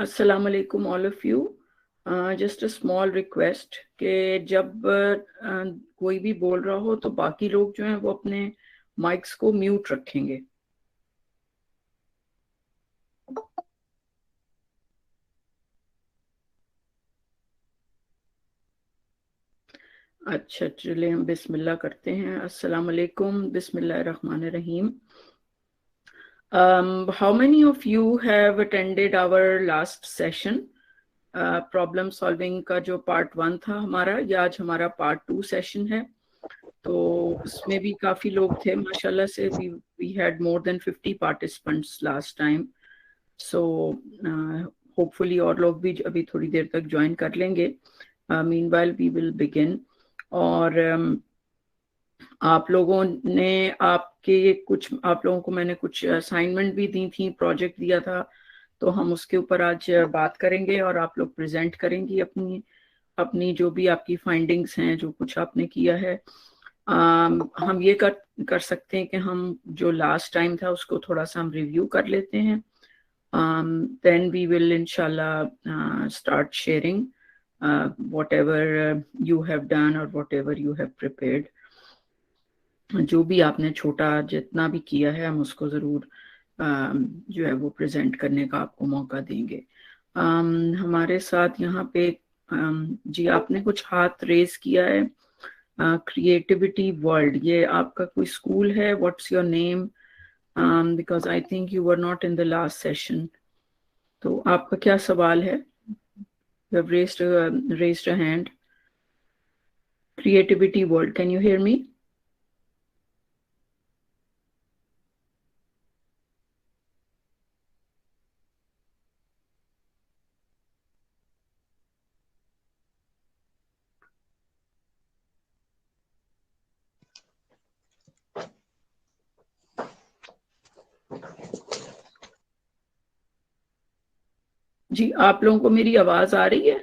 अस्सलाम वालेकुम all of you. Just a small request कि जब कोई भी बोल रहा हो तो बाकी लोग जो हैं वो अपने माइक्स को म्यूट रखेंगे। अच्छा, चलिए हम बिस्मिल्लाह करते हैं। अस्सलाम वालेकुम, बिस्मिल्लाहिर रहमानिर रहीम। How many of you have attended our last session? Problem solving का जो पार्ट 1 था हमारा, ये आज हमारा पार्ट 2 सेशन है। तो उसमें भी काफ़ी लोग थे माशाल्लाह से। we had more than 50 participants last time. So hopefully और लोग भी अभी थोड़ी देर तक ज्वाइन कर लेंगे। Meanwhile we will begin. और आप लोगों को मैंने कुछ असाइनमेंट भी दी थी, प्रोजेक्ट दिया था, तो हम उसके ऊपर आज बात करेंगे और आप लोग प्रेजेंट करेंगी अपनी जो भी आपकी फाइंडिंग्स हैं, जो कुछ आपने किया है। हम ये कर सकते हैं कि हम जो लास्ट टाइम था उसको थोड़ा सा हम रिव्यू कर लेते हैं। देन वी विल इंशाल्लाह start sharing whatever you have done or whatever you have prepared. जो भी आपने छोटा जितना भी किया है हम उसको ज़रूर जो है वो प्रेजेंट करने का आपको मौका देंगे। हमारे साथ यहाँ पे जी आपने कुछ हाथ रेज किया है। क्रिएटिविटी वर्ल्ड, ये आपका कोई स्कूल है? What's your name? Because I think you were not in the last session. तो आपका क्या सवाल है? You have raised a hand. Creativity world, can you hear me? जी, आप लोगों को मेरी आवाज आ रही है?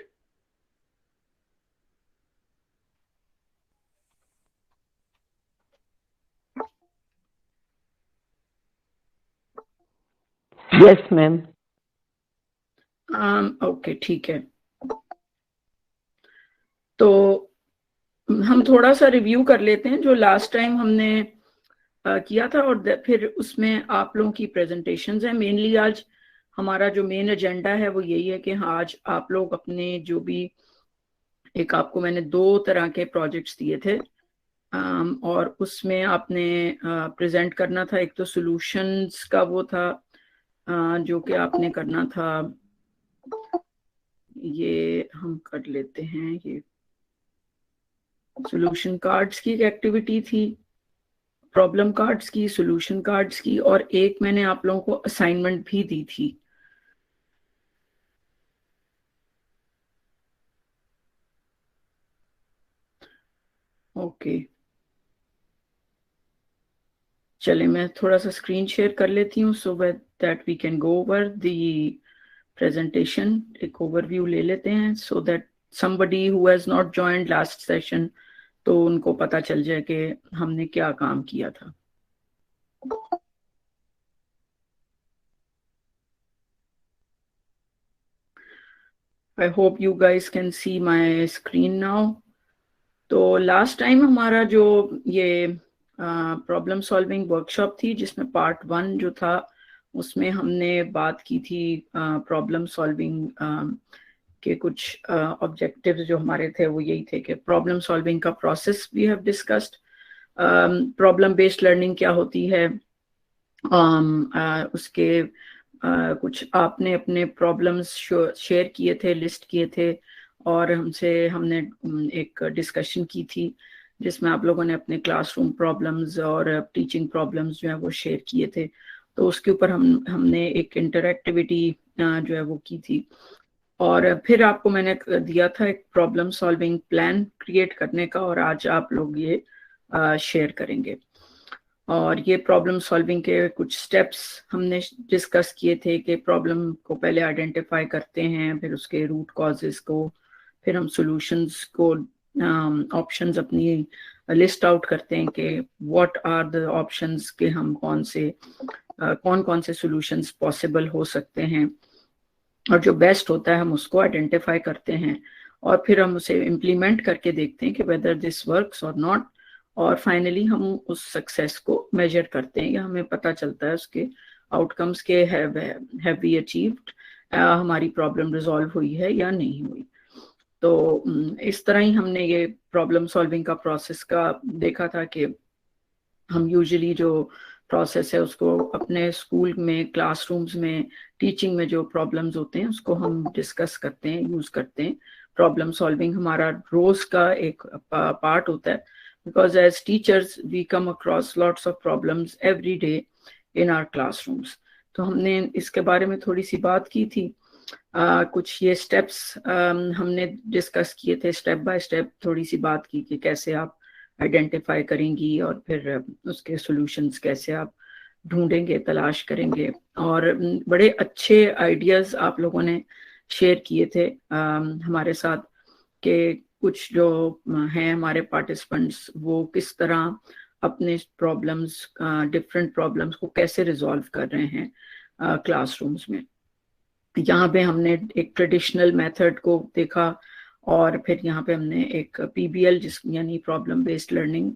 Yes ma'am. ओके, ठीक है। तो हम थोड़ा सा रिव्यू कर लेते हैं जो लास्ट टाइम हमने किया था, और फिर उसमें आप लोगों की प्रेजेंटेशंस हैं। मेनली आज हमारा जो मेन एजेंडा है वो यही है कि आज आप लोग अपने जो भी, एक आपको मैंने 2 तरह के प्रोजेक्ट्स दिए थे, और उसमें आपने प्रेजेंट करना था। एक तो सॉल्यूशंस का वो था जो कि आपने करना था। ये हम कर लेते हैं। ये सॉल्यूशन कार्ड्स की एक एक्टिविटी थी, प्रॉब्लम कार्ड्स की, सॉल्यूशन कार्ड्स की, और एक मैंने आप लोगों को असाइनमेंट भी दी थी। ओके, चले मैं थोड़ा सा स्क्रीन शेयर कर लेती हूँ so that we can go over the presentation. एक ओवरव्यू ले लेते हैं so that somebody who has not joined last session तो उनको पता चल जाए कि हमने क्या काम किया था। I hope you guys can see my screen now. तो लास्ट टाइम हमारा जो ये प्रॉब्लम सॉल्विंग वर्कशॉप थी, जिसमें पार्ट 1 जो था उसमें हमने बात की थी प्रॉब्लम सॉल्विंग के कुछ ऑब्जेक्टिव्स जो हमारे थे वो यही थे कि प्रॉब्लम सॉल्विंग का process we have discussed, problem based learning क्या होती है, उसके कुछ आपने अपने प्रॉब्लम्स शेयर किए थे, लिस्ट किए थे, और हमने एक डिस्कशन की थी जिसमें आप लोगों ने अपने क्लासरूम प्रॉब्लम्स और टीचिंग प्रॉब्लम्स जो है वो शेयर किए थे। तो उसके ऊपर हमने एक इंटरएक्टिविटी जो है वो की थी, और फिर आपको मैंने दिया था एक प्रॉब्लम सॉल्विंग प्लान क्रिएट करने का, और आज आप लोग ये शेयर करेंगे। और ये प्रॉब्लम सॉल्विंग के कुछ स्टेप्स हमने डिस्कस किए थे कि प्रॉब्लम को पहले आइडेंटिफाई करते हैं, फिर उसके रूट कॉजेस को, फिर हम सॉल्यूशंस को, ऑप्शंस अपनी लिस्ट आउट करते हैं कि व्हाट आर द ऑप्शंस के हम कौन कौन से सॉल्यूशंस पॉसिबल हो सकते हैं। और जो बेस्ट होता है हम उसको आइडेंटिफाई करते हैं और फिर हम उसे इम्प्लीमेंट करके देखते हैं कि वेदर दिस वर्क्स और नॉट, और फाइनली हम उस सक्सेस को मेजर करते हैं या हमें पता चलता है उसके आउटकम्स के हैव वी अचीव्ड, हमारी प्रॉब्लम रिजॉल्व हुई है या नहीं हुई। तो इस तरह ही हमने ये प्रॉब्लम सॉल्विंग का प्रोसेस का देखा था कि हम यूजुअली जो प्रोसेस है उसको अपने स्कूल में क्लासरूम्स में टीचिंग में जो प्रॉब्लम्स होते हैं उसको हम डिस्कस करते हैं, यूज करते हैं। प्रॉब्लम सॉल्विंग हमारा रोज का एक पार्ट होता है, because as teachers we come across lots of problems every day in our classrooms. तो हमने इसके बारे में थोड़ी सी बात की थी। कुछ ये स्टेप्स हमने डिस्कस किए थे, स्टेप बाय स्टेप थोड़ी सी बात की कि कैसे आप आइडेंटिफाई करेंगी और फिर उसके सॉल्यूशंस कैसे आप ढूंढेंगे, तलाश करेंगे। और बड़े अच्छे आइडियाज आप लोगों ने शेयर किए थे हमारे साथ कि कुछ जो हैं हमारे पार्टिसिपेंट्स वो किस तरह अपने प्रॉब्लम्स, डिफरेंट प्रॉब्लम्स को कैसे रिजॉल्व कर रहे हैं क्लासरूम्स में। यहाँ पे हमने एक ट्रेडिशनल मेथड को देखा और फिर यहाँ पे हमने एक पीबीएल जिस यानी प्रॉब्लम बेस्ड लर्निंग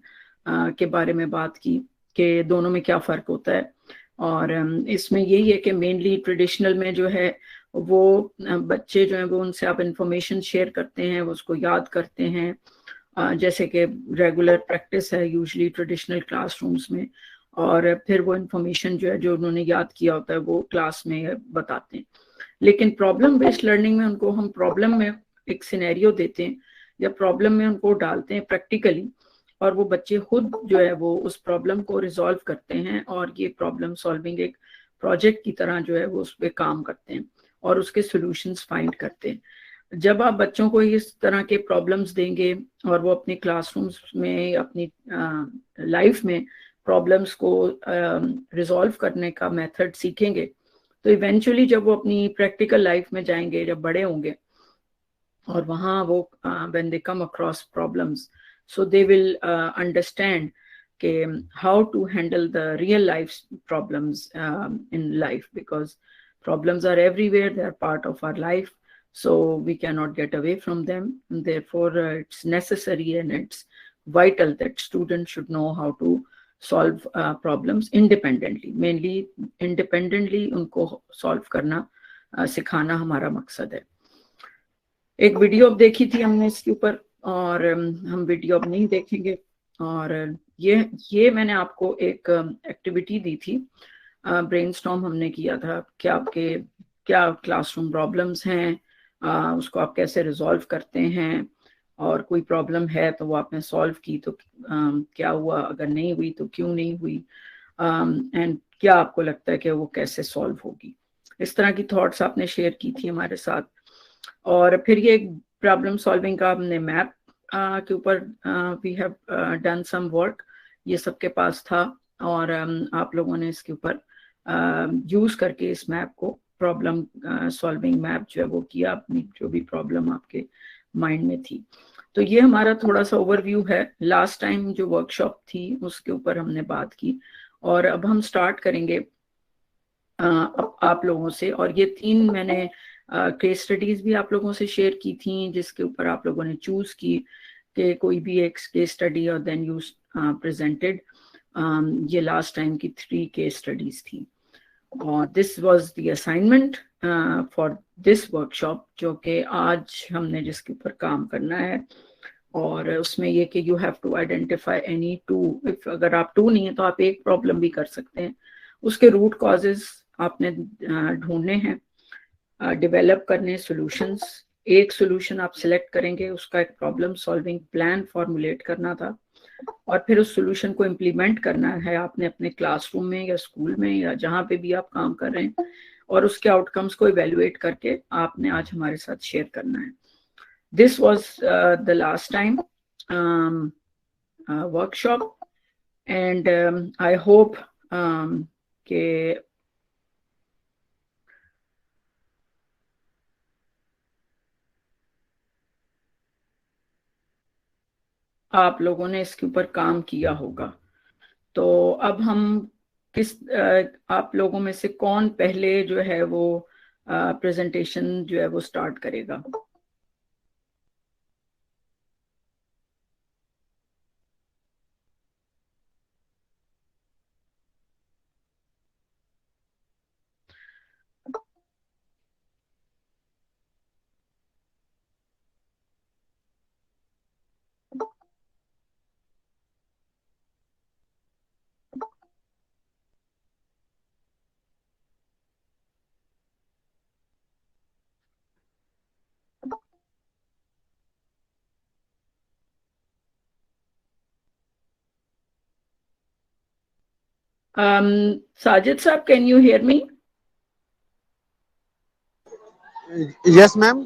के बारे में बात की कि दोनों में क्या फ़र्क होता है। और इसमें यही है कि मेनली ट्रेडिशनल में जो है वो बच्चे जो हैं वो उनसे आप इंफॉर्मेशन शेयर करते हैं, वो उसको याद करते हैं जैसे कि रेगुलर प्रैक्टिस है यूजुअली ट्रेडिशनल क्लासरूम्स में, और फिर वो इंफॉर्मेशन जो है जो उन्होंने याद किया होता है वो क्लास में बताते हैं। लेकिन प्रॉब्लम बेस्ड लर्निंग में उनको हम प्रॉब्लम में एक सिनेरियो देते हैं या प्रॉब्लम में उनको डालते हैं प्रैक्टिकली, और वो बच्चे खुद जो है वो उस प्रॉब्लम को रिजॉल्व करते हैं और ये प्रॉब्लम सॉल्विंग एक प्रोजेक्ट की तरह जो है वो उस पर काम करते हैं और उसके सॉल्यूशंस फाइंड करते हैं। जब आप बच्चों को इस तरह के प्रॉब्लम्स देंगे और वो अपने क्लासरूम्स में अपनी लाइफ में प्रॉब्लम्स को रिजॉल्व करने का मेथड सीखेंगे, तो इवेंचुअली जब वो अपनी प्रैक्टिकल लाइफ में जाएंगे, जब बड़े होंगे और वहाँ वो when they come across problems, so they will understand कि how to handle the real life problems in life, because problems are everywhere, they are part of our life, so we cannot get away from them, and therefore it's necessary and it's vital that students should know how to solve problems independently, mainly independently उनको solve करना सिखाना हमारा मकसद है। एक video अब देखी थी हमने इसके ऊपर और हम वीडियो अब नहीं देखेंगे। और ये मैंने आपको एक एक्टिविटी दी थी, ब्रेनस्टॉर्म हमने किया था कि आपके क्या क्लासरूम प्रॉब्लम्स हैं, उसको आप कैसे रिजॉल्व करते हैं, और कोई प्रॉब्लम है तो वो आपने सॉल्व की तो क्या हुआ, अगर नहीं हुई तो क्यों नहीं हुई, एंड क्या आपको लगता है कि वो कैसे सॉल्व होगी। इस तरह की थॉट्स आपने शेयर की थी हमारे साथ। और फिर ये प्रॉब्लम सॉल्विंग का हमने मैप के ऊपर we have done some work, ये सबके पास था और आप लोगों ने इसके ऊपर यूज करके इस मैप को प्रॉब्लम सॉल्विंग मैप जो है वो किया, अपनी जो भी प्रॉब्लम आपके माइंड में थी। तो ये हमारा थोड़ा सा ओवरव्यू है। लास्ट टाइम जो वर्कशॉप थी उसके ऊपर हमने बात की और अब हम स्टार्ट करेंगे आप लोगों से। और ये 3 मैंने केस स्टडीज भी आप लोगों से शेयर की थी जिसके ऊपर आप लोगों ने चूज की कि कोई भी एक केस स्टडी और देन यू प्रेजेंटेड। ये लास्ट टाइम की 3 केस स्टडीज थी और this was the assignment for this workshop, जो कि आज हमने जिसके ऊपर काम करना है। और उसमें ये कि you have to identify any 2, if अगर आप 2 नहीं है तो आप एक प्रॉब्लम भी कर सकते हैं, उसके रूट कॉजेज आपने ढूंढने हैं, डेवलप करने सॉल्यूशंस। एक सॉल्यूशन आप सिलेक्ट करेंगे, उसका एक प्रॉब्लम सॉल्विंग प्लान फॉर्मुलेट करना था और फिर उस सॉल्यूशन को इम्प्लीमेंट करना है आपने अपने क्लासरूम में या स्कूल में या जहाँ पे भी आप काम कर रहे हैं, और उसके आउटकम्स को इवेल्युएट करके आपने आज हमारे साथ शेयर करना है। This was the last time workshop and I hope कि आप लोगों ने इसके ऊपर काम किया होगा। तो अब हम आप लोगों में से कौन पहले जो है वो प्रेजेंटेशन जो है वो स्टार्ट करेगा। साजिद साहब, can you hear me? Yes ma'am.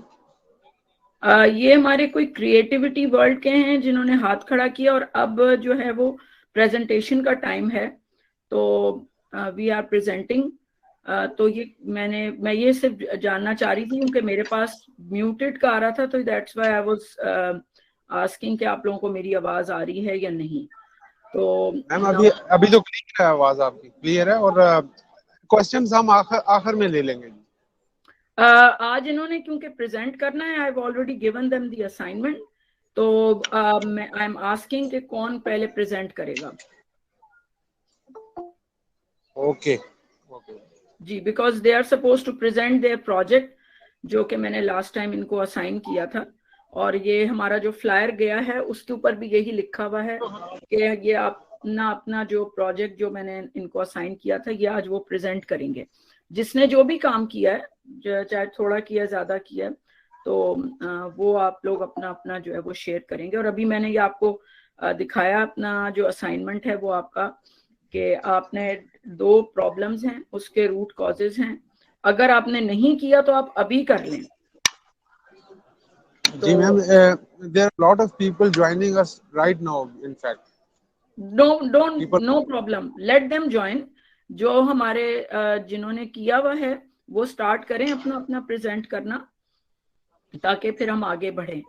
ये हमारे कोई क्रिएटिविटी वर्ल्ड के हैं जिन्होंने हाथ खड़ा किया, और अब जो है वो प्रेजेंटेशन का टाइम है, तो वी आर प्रेजेंटिंग। तो ये मैं ये सिर्फ जानना चाह रही थी क्योंकि मेरे पास म्यूटेड का आ रहा था, तो that's why I was asking कि आप लोगों को मेरी आवाज आ रही है या नहीं। तो मैम अभी तो क्लियर है, आवाज आपकी क्लियर है, और क्वेश्चंस हम आखिर में ले लेंगे। आज इन्होंने क्योंकि प्रेजेंट करना है, I have already given them the assignment, तो मैं आई एम आस्किंग कि कौन पहले प्रेजेंट करेगा। ओके जी, because they are suppose to present their project, जो कि मैंने लास्ट टाइम इनको असाइन किया था, और ये हमारा जो फ्लायर गया है उसके ऊपर भी यही लिखा हुआ है कि ये अपना जो प्रोजेक्ट जो मैंने इनको असाइन किया था ये आज वो प्रेजेंट करेंगे। जिसने जो भी काम किया है, चाहे थोड़ा किया ज्यादा किया, तो वो आप लोग अपना अपना जो है वो शेयर करेंगे। और अभी मैंने ये आपको दिखाया अपना जो असाइनमेंट है वो आपका, कि आपने 2 प्रॉब्लम्स हैं, उसके रूट कॉजेज हैं। अगर आपने नहीं किया तो आप अभी कर लें। जी ma'am, there are lot of people joining us right now, in fact. No problem, let them join. जो हमारे जिन्होंने किया हुआ है वो स्टार्ट करें अपना अपना प्रेजेंट करना, ताकि फिर हम आगे बढ़ें,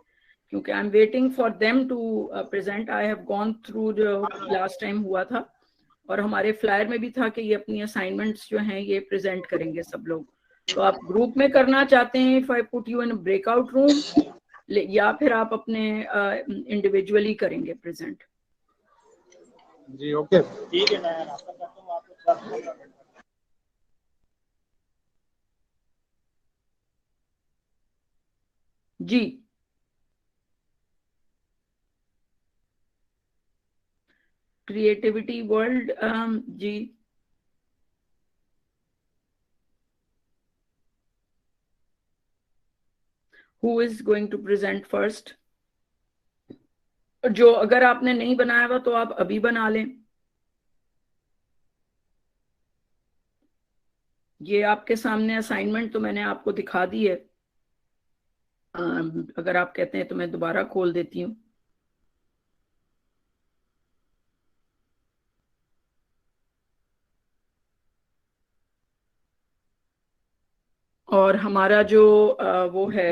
क्योंकि I am waiting for them to present. I have gone through जो लास्ट टाइम हुआ था, और हमारे फ्लायर में भी था कि ये अपनी असाइनमेंट्स जो हैं ये प्रेजेंट करेंगे सब लोग। तो आप ग्रुप में करना चाहते हैं, if I put you in breakout room, या फिर आप अपने इंडिविजुअली करेंगे प्रेजेंट? जी ओके, ठीक है, मैं नाश्ता करता हूं, आपको जी। क्रिएटिविटी वर्ल्ड, जी। Who is going to present first? जो अगर आपने नहीं बनाया हुआ तो आप अभी बना लें। ये आपके सामने असाइनमेंट तो मैंने आपको दिखा दी है। अगर आप कहते हैं तो मैं दोबारा खोल देती हूँ। और हमारा जो वो है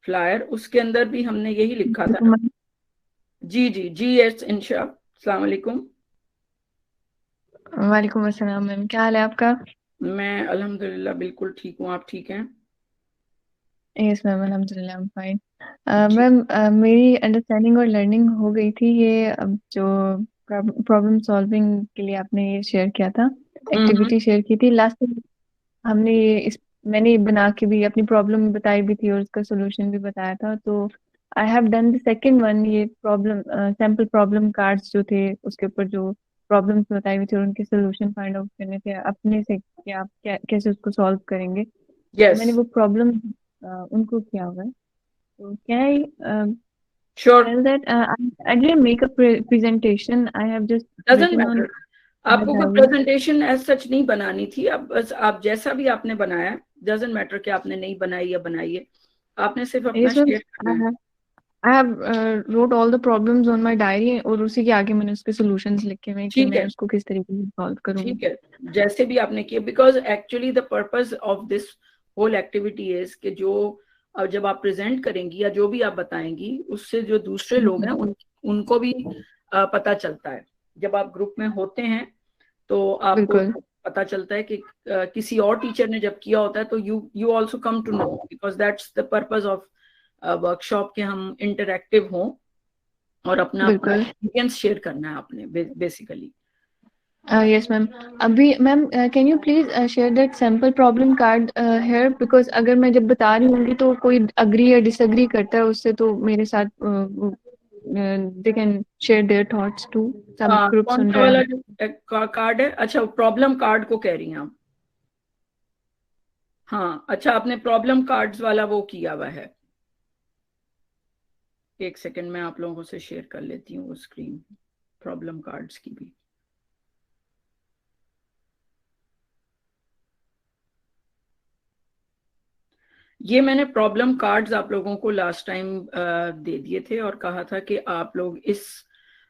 फ्लायर, उसके अंदर भी हमने यही लिखा था ना। जी जी जी, यस इंशा, अस्सलाम वालेकुम। वालेकुम अस्सलाम मैम, क्या हाल है आपका? मैं अल्हम्दुलिल्लाह बिल्कुल ठीक हूँ, आप ठीक हैं? यस मैम, अल्हम्दुलिल्लाह आई एम फाइन। मैम, मेरी अंडरस्टैंडिंग और लर्निंग हो गई थी। ये अब जो प्रॉब्लम सॉल्विंग के लिए आपने ये शेयर किया था, एक्टिविटी शेयर की थी लास्ट टाइम, हमने मैंने बना के भी अपनी प्रॉब्लम बताई भी थी और उसका सोल्यूशन भी बताया था। तो I have done the second one, ये प्रॉब्लम सैम्पल प्रॉब्लम कार्ड्स जो थे उसके ऊपर जो प्रॉब्लम्स बताई हुई थी और उनके सोल्यूशन फाइंड आउट करने थे अपने से कि आप कैसे उसको सॉल्व करेंगे। यस, मैंने वो प्रॉब्लम उनको किया हुआ है। तो can I sure, tell that I didn't make a presentation, I have just doesn't written on matter. आपको कोई डायरी। प्रेजेंटेशन एज सच नहीं बनानी थी। अब बस आप जैसा भी आपने बनाया, डजंट मैटर कि आपने नहीं बनाई या बनाई है, आपने सिर्फ अपना यस मैम, शेयर करना है। I have road all the problems on my diary और उसी के आगे मैंने उसके सॉल्यूशंस लिखे हुए हैं कि ठीक मैं है, उसको किस तरीके से सॉल्व करूंगी। ठीक है, जैसे भी आपने किया, because actually the purpose of this whole activity is कि जो अब जब आप प्रेजेंट करेंगी या जो भी आप बताएंगी, उससे जो दूसरे लोग हैं उनको भी पता चलता है। जब आप ग्रुप में होते हैं तो आपको बिल्कुल पता चलता है कि किसी और टीचर ने जब किया होता है तो you also come to know, because that's the purpose of workshop के हम इंटरेक्टिव हों और अपना अपना बिल्कुल। एक्सपीरियंस शेयर करना है आपने बेसिकली। Yes ma'am. अभी ma'am can you please share that sample problem card here, because अगर मैं जब बता रही होंगी तो कोई अग्री या डिसएग्री करता है उससे, तो मेरे साथ they can share their thoughts too, सब ग्रुप कौन सुन सा रहे वाला हैं। जो कार्ड है? अच्छा, प्रॉब्लम कार्ड को कह रही हैं आप? हाँ, अच्छा, आपने प्रॉब्लम कार्ड्स वाला वो किया हुआ है। एक सेकंड में आप लोगों से शेयर कर लेती हूँ वो स्क्रीन, प्रॉब्लम कार्ड्स की भी। ये मैंने प्रॉब्लम कार्ड्स आप लोगों को लास्ट टाइम दे दिए थे और कहा था कि आप लोग इस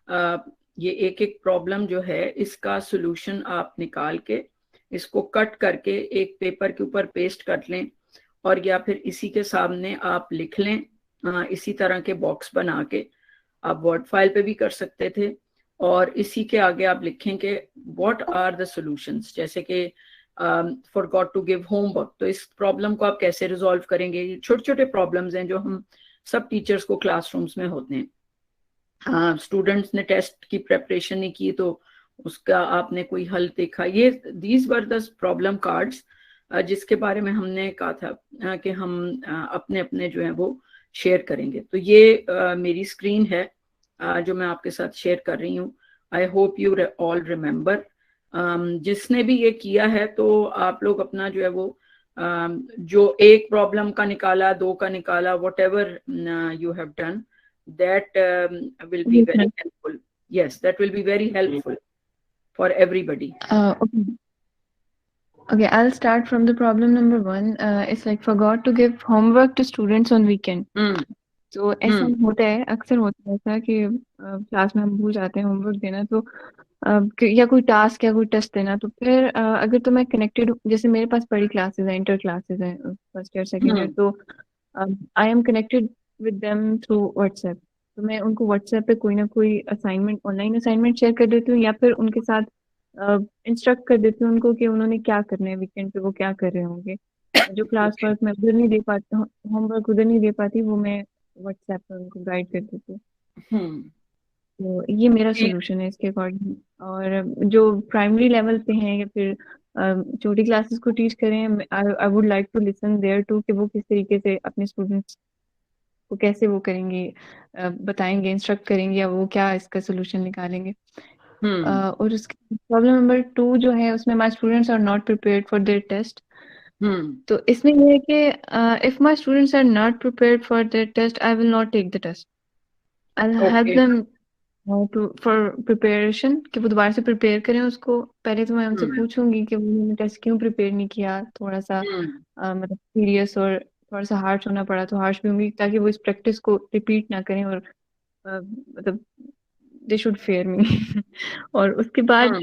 ये एक एक प्रॉब्लम जो है इसका सोल्यूशन आप निकाल के इसको कट करके एक पेपर के ऊपर पेस्ट कर लें और या फिर इसी के सामने आप लिख लें। इसी तरह के बॉक्स बना के आप वर्ड फाइल पे भी कर सकते थे और इसी के आगे आप लिखेंगे व्हाट आर द सॉल्यूशंस, जैसे कि फॉरगॉट टू गिव होमवर्क, तो इस प्रॉब्लम को आप कैसे रिजॉल्व करेंगे। ये छोटे छोटे प्रॉब्लम्स हैं जो हम सब टीचर्स को क्लासरूम्स में होते हैं। स्टूडेंट्स ने टेस्ट की प्रेपरेशन नहीं की तो उसका आपने कोई हल देखा। ये these were the problem cards जिसके बारे में हमने कहा था कि हम अपने अपने जो है वो शेयर करेंगे। तो ये मेरी स्क्रीन है जो मैं आपके साथ शेयर कर रही हूँ। I hope you all remember. जिसने भी ये किया है तो आप लोग अपना जो है वो जो एक प्रॉब्लम का निकाला, दो का निकाला, what ever you have done, that will be Yes, very ma'am. helpful. Yes, that will be very helpful for everybody. Okay. Okay, I'll start from the problem number 1. It's like forgot to give homework to students on weekend. तो ऐसा होता है, अक्सर होता है ऐसा कि class में हम भूल जाते हैं होमवर्क देना, तो या कोई टास्क या कोई टेस्ट देना, तो फिर अगर तो मैं कनेक्टेड, जैसे मेरे पास बड़ी क्लासेस हैं, इंटर क्लासेस हैं, फर्स्ट ईयर सेकेंड ईयर, तो I am connected with them through WhatsApp. तो मैं उनको व्हाट्सएप पे कोई ना कोई असाइनमेंट, ऑनलाइन असाइनमेंट शेयर कर देती हूँ, या फिर उनके साथ इंस्ट्रक्ट कर देती हूँ उनको कि उन्होंने क्या करना है वीकेंड पे, वो क्या कर रहे होंगे। जो क्लास वर्क मैं उधर नहीं दे पाती, होमवर्क उधर नहीं दे पाती, वो मैं व्हाट्सएप पर उनको गाइड कर देती हूँ। तो ये मेरा सोल्यूशन है इसके अकॉर्डिंग। और जो प्राइमरी लेवल पे हैं या फिर छोटी क्लासेस को टीच करें, I would like to listen their to कि वो किस तरीके से अपने स्टूडेंट्स को कैसे वो करेंगे, बताएंगे, इंस्ट्रक्ट करेंगे, या वो क्या इसका सोल्यूशन निकालेंगे। और उसके प्रॉब्लम नंबर 2 जो है, उसमें my students are not prepared for their test. तो इसमें ये है कि if my students are not prepared for their test, I will not take the test. I will help them to for preparation, कि वो दोबारा से प्रिपेयर करें उसको। पहले तो मैं उनसे पूछूंगी कि उन्होंने टेस्ट क्यों प्रिपेयर नहीं किया, थोड़ा सा मतलब सीरियस और थोड़ा सा हार्श होना पड़ा तो हार्श भी होंगी, ताकि वो इस प्रैक्टिस को रिपीट ना करें, और मतलब दे शुड फेयर मी। और उसके बाद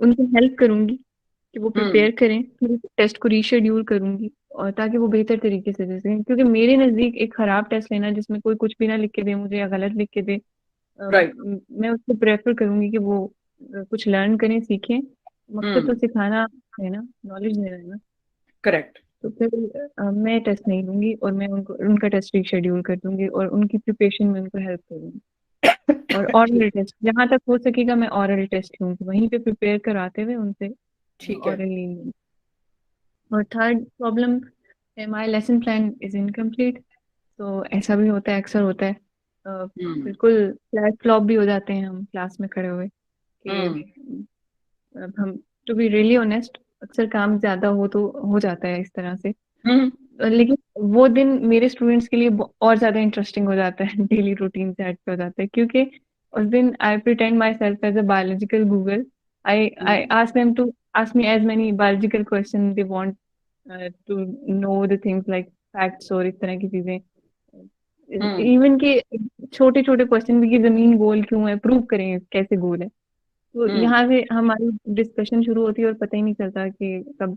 उनको हेल्प करूंगी कि वो प्रिपेयर करें, फिर टेस्ट को रीशेड्यूल करूंगी, और ताकि वो बेहतर तरीके से दे सकें। क्योंकि मेरे नज़दीक एक खराब टेस्ट लेना जिसमें कोई कुछ भी ना लिख के दे मुझे, या गलत लिख के दे, राइट। मैं उसको प्रेफर करूंगी कि वो कुछ लर्न करें, सीखें। मकसद तो सिखाना है ना, नॉलेज देना है ना। करेक्ट। तो फिर मैं टेस्ट नहीं लूंगी, और मैं उनको उनका टेस्ट रीशेड्यूल कर दूंगी, और उनकी प्रिपरेशन में उनको हेल्प करूंगी। और ऑरल टेस्ट जहाँ तक हो सकेगा मैं ऑरल टेस्ट लूंगी, वहीं पे प्रिपेयर कराते हुए उनसे ठीक है। ऑरली। और थर्ड प्रॉब्लम है, my lesson plan is incomplete. तो ऐसा भी होता है, अक्सर होता है। बिल्कुल फ्लैट फ्लॉप भी हो जाते हैं हम क्लास में खड़े हुए कि अब हम, टू बी रियली ऑनेस्ट, अक्सर काम ज्यादा हो तो हो जाता है इस तरह से। लेकिन वो दिन मेरे स्टूडेंट्स के लिए और ज्यादा इंटरेस्टिंग हो जाता है, डेली रूटीन से हट के हो जाता है, क्योंकि उस दिन I pretend myself as a biological Google. I ask them to ask me as many biological question they want to know the things like facts और इस तरह की चीजें। इवन के छोटे छोटे क्वेश्चन भी, कि जमीन गोल क्यों है, प्रूव करें कैसे गोल है। तो यहाँ से हमारी डिस्कशन शुरू होती है, और पता ही नहीं चलता कि कब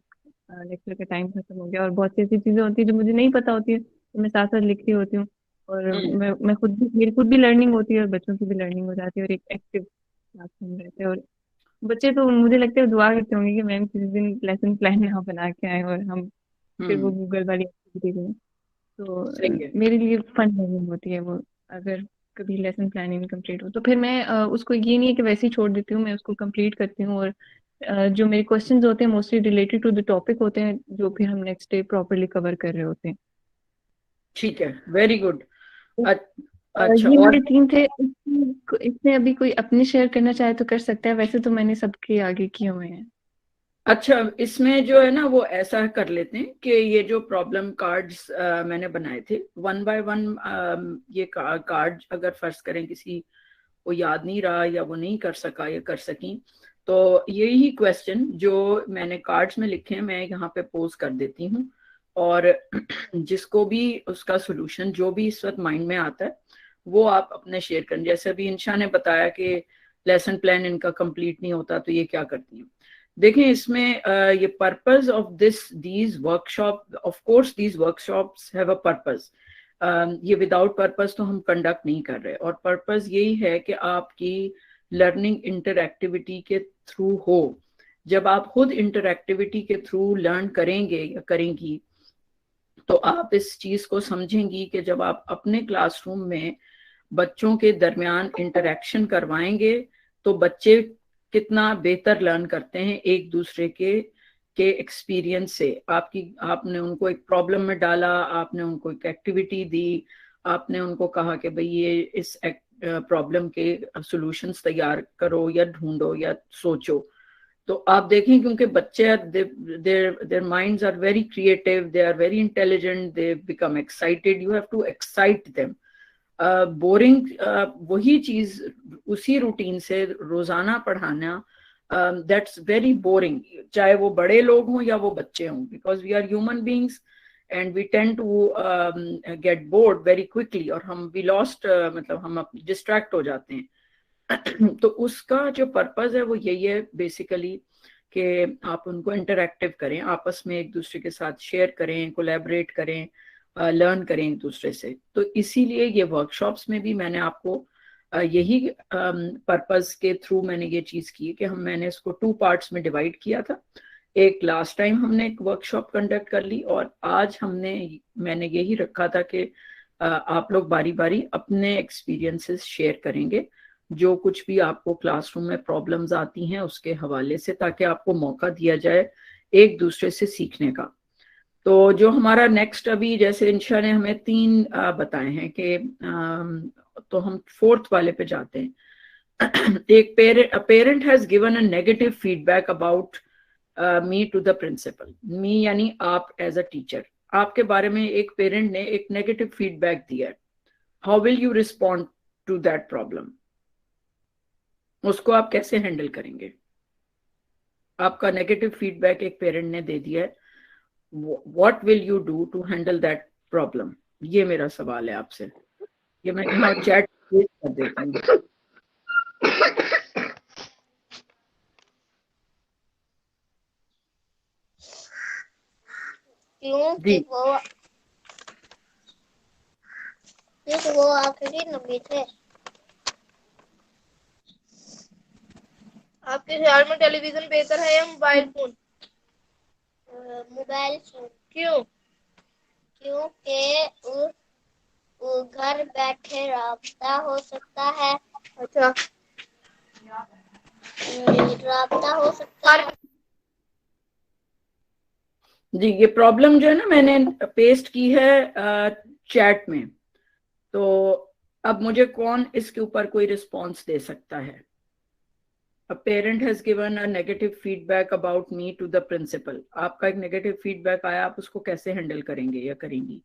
लेक्चर का टाइम खत्म हो गया। और बहुत सी ऐसी चीजें होती है जो मुझे नहीं पता होती है, तो मैं साथ साथ लिख रही होती हूँ, और मैं खुद भी, मेरी खुद भी लर्निंग होती है, और बच्चों की भी लर्निंग हो जाती है, और एक एक्टिव क्लासरूम रहते हैं। और बच्चे तो मुझे लगता है दुआ करते होंगे कि मैम किसी दिन लेसन प्लान यहाँ बना के आए और हम फिर वो गूगल वाली एक्टिविटी करें। तो सही है। मेरे लिए फन लर्निंग होती है वो। अगर कभी लेसन प्लानिंग कंप्लीट हो तो फिर मैं उसको ये नहीं है कि वैसे ही छोड़ देती हूँ, मैं उसको कंप्लीट करती हूँ। और जो मेरे क्वेश्चंस होते हैं mostly related to the topic होते हैं, जो फिर हम नेक्स्ट डे प्रॉपरली कवर कर रहे होते हैं। ठीक है, वेरी गुड। तो, अच्छा, ये और मेरे 3 थे। इसमें अभी कोई अपने शेयर करना चाहे तो कर सकता है, वैसे तो मैंने सबके आगे किए हुए हैं। अच्छा, इसमें जो है ना वो ऐसा कर लेते हैं कि ये जो प्रॉब्लम कार्ड्स मैंने बनाए थे वन बाय वन, ये कार्ड अगर फर्ज करें किसी को याद नहीं रहा या वो नहीं कर सका या कर सकी, तो यही क्वेश्चन जो मैंने कार्ड्स में लिखे हैं मैं यहाँ पे पोज कर देती हूँ। और जिसको भी उसका सोल्यूशन जो भी इस वक्त माइंड में आता है वो आप अपने शेयर करें। जैसे अभी इंशा ने बताया कि लेसन प्लान इनका कंप्लीट नहीं होता तो ये क्या करती हैं। देखें इसमें ये purpose of these workshop, of course these workshops have a purpose. ये विदाउट पर्पस तो हम कंडक्ट नहीं कर रहे, और पर्पस यही है कि आपकी लर्निंग इंटरएक्टिविटी के थ्रू हो। जब आप खुद इंटरएक्टिविटी के थ्रू लर्न करेंगे या करेंगी तो आप इस चीज को समझेंगी कि जब आप अपने क्लासरूम में बच्चों के दरमियान इंटरेक्शन करवाएंगे तो बच्चे कितना बेहतर लर्न करते हैं एक दूसरे के एक्सपीरियंस से। आपने उनको एक प्रॉब्लम में डाला, आपने उनको एक एक्टिविटी दी, आपने उनको कहा कि भाई ये इस प्रॉब्लम के सॉल्यूशंस तैयार करो या ढूंढो या सोचो। तो आप देखें क्योंकि बच्चे their minds are very creative, they are very intelligent, they become excited, you have to excite them. Boring वही चीज उसी रूटीन से रोजाना पढ़ाना, दैट्स वेरी बोरिंग, चाहे वो बड़े लोग हों या वो बच्चे हों, because we are human beings and we tend to get bored very quickly, और हम वी लॉस्ट, मतलब हम डिस्ट्रैक्ट हो जाते हैं। तो उसका जो पर्पज है वो यही है बेसिकली कि आप उनको इंटरैक्टिव करें, आपस में एक दूसरे के साथ शेयर करें, कोलैबोरेट करें, लर्न करें एक दूसरे से। तो इसीलिए ये वर्कशॉप्स में भी मैंने आपको यही पर्पस के थ्रू मैंने ये चीज की कि मैंने इसको 2 पार्ट्स में डिवाइड किया था। एक लास्ट टाइम हमने एक वर्कशॉप कंडक्ट कर ली, और आज मैंने यही रखा था कि आप लोग बारी बारी अपने एक्सपीरियंसेस शेयर करेंगे, जो कुछ भी आपको क्लासरूम में प्रॉब्लम्स आती हैं उसके हवाले से, ताकि आपको मौका दिया जाए एक दूसरे से सीखने का। तो जो हमारा नेक्स्ट, अभी जैसे इंशा ने हमें 3 बताए हैं कि तो हम 4th वाले पे जाते हैं। एक parent has given a negative feedback about me to the principal. Me यानी आप एज अ टीचर, आपके बारे में एक पेरेंट ने एक नेगेटिव फीडबैक दिया है। How will you respond to that problem? उसको आप कैसे हैंडल करेंगे? आपका नेगेटिव फीडबैक एक पेरेंट ने दे दिया है, what will you do to handle that problem? ये मेरा सवाल है आपसे। ये मैं यहाँ चैट कर देती हूँ। क्योंकि वो आखिरी नबी थे। आपके ख्याल में टेलीविजन बेहतर है या मोबाइल फोन? Mobile phone. क्यों? क्योंकि घर बैठे राब्ता हो सकता है। अच्छा, राब्ता हो सकता है। जी, ये प्रॉब्लम जो है ना मैंने पेस्ट की है चैट में, तो अब मुझे कौन इसके ऊपर कोई रिस्पॉन्स दे सकता है? A parent has given a negative feedback about me to the principal. आपका एक नेगेटिव फीडबैक आया, आप उसको कैसे हैंडल करेंगे या करेंगी?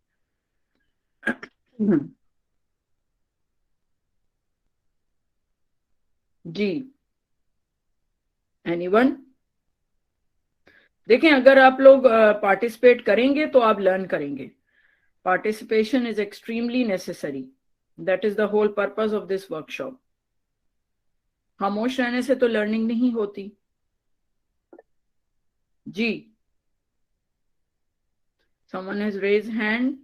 जी, एनीवन? देखें, अगर आप लोग पार्टिसिपेट करेंगे तो आप लर्न करेंगे। Participation is extremely necessary, that is the whole purpose of this workshop. खामोश रहने से तो लर्निंग नहीं होती। जी, someone has raised hand.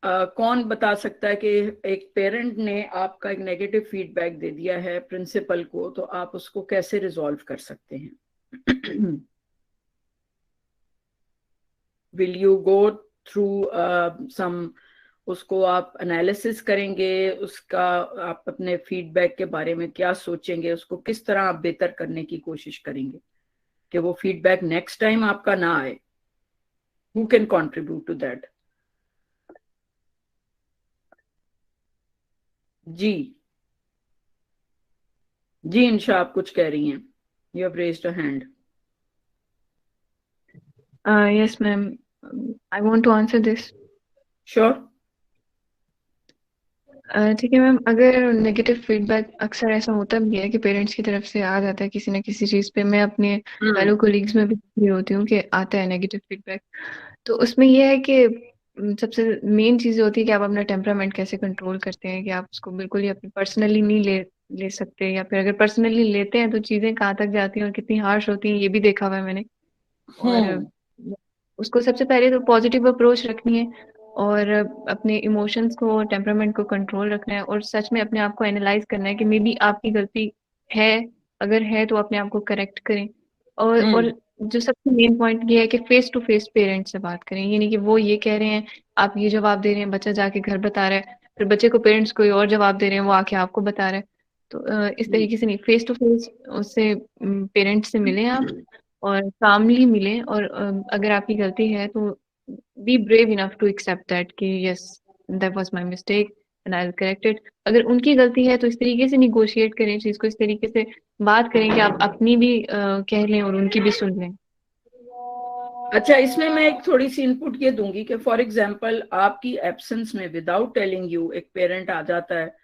कौन बता सकता है कि एक पेरेंट ने आपका एक नेगेटिव फीडबैक दे दिया है प्रिंसिपल को, तो आप उसको कैसे रिजॉल्व कर सकते हैं? Will you go through some, उसको आप एनालिसिस करेंगे, उसका आप अपने फीडबैक के बारे में क्या सोचेंगे, उसको किस तरह आप बेहतर करने की कोशिश करेंगे कि वो फीडबैक नेक्स्ट टाइम आपका ना आए? Who can contribute to that? जी जी, इंशा आप कुछ कह रही हैं, you have raised a hand. Yes, ma'am. I want to answer this. Sure. ठीक है मैम, अगर नेगेटिव फीडबैक अक्सर ऐसा होता भी है कि पेरेंट्स की तरफ से आ जाता है किसी ना किसी चीज़ पे, मैं अपने फेलो कोलीग्स में भी देख रही होती हूँ कि आता है नेगेटिव फीडबैक। तो उसमें यह है कि सबसे मेन चीज़ होती है कि आप अपना टेम्परामेंट कैसे कंट्रोल करते हैं, कि आप उसको बिल्कुल ही अपनी पर्सनली नहीं ले सकते, या फिर अगर पर्सनली लेते हैं तो चीज़ें कहाँ तक जाती हैं और कितनी हार्श होती हैं, ये भी देखा हुआ है मैंने। और उसको सबसे पहले तो पॉजिटिव अप्रोच रखनी है और अपने इमोशंस को, टेम्परामेंट को कंट्रोल रखना है और सच में अपने आप को एनालाइज करना है कि मे बी आपकी गलती है, अगर है तो अपने आप को करेक्ट करें। और जो सबसे मेन पॉइंट ये है कि फेस टू फेस पेरेंट्स से बात करें, ये नहीं कि वो ये कह रहे हैं आप ये जवाब दे रहे हैं, बच्चा जाके घर बता रहा है, फिर बच्चे को पेरेंट्स कोई और जवाब दे रहे हैं, वो आके आपको बता रहा है। तो इस तरीके से नहीं, फेस टू फेस उससे पेरेंट्स से मिलें आप और कामली मिलें, और अगर आपकी गलती है तो be brave enough to accept that कि yes that was my mistake and I will correct it. अगर उनकी गलती है तो इस तरीके से निगोशिएट करें चीज को, इस तरीके से बात करें कि आप अपनी भी कह लें और उनकी भी सुन लें। अच्छा, इसमें मैं एक थोड़ी सी इनपुट ये दूंगी कि फॉर एग्जांपल आपकी एब्सेंस में विदाउट टेलिंग यू एक पेरेंट आ जाता है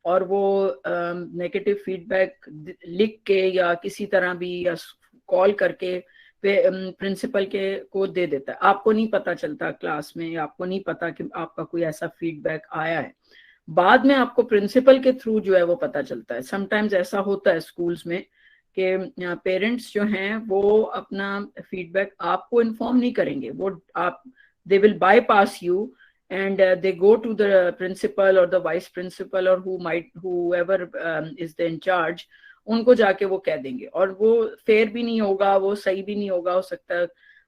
और वो नेगेटिव फीडबैक लिख के या किसी तरह भी या कॉल करके प्रिंसिपल के को दे देता है, आपको नहीं पता चलता क्लास में, आपको नहीं पता कि आपका कोई ऐसा फीडबैक आया है, बाद में आपको प्रिंसिपल के थ्रू जो है वो पता चलता है। समटाइम्स ऐसा होता है स्कूल्स में कि पेरेंट्स जो हैं वो अपना फीडबैक आपको इन्फॉर्म नहीं करेंगे, वो आप they will bypass you and they go to the principal or the vice principal or whoever is the in charge, उनको जाके वो कह देंगे और वो फेयर भी नहीं होगा, वो सही भी नहीं होगा। हो सकता है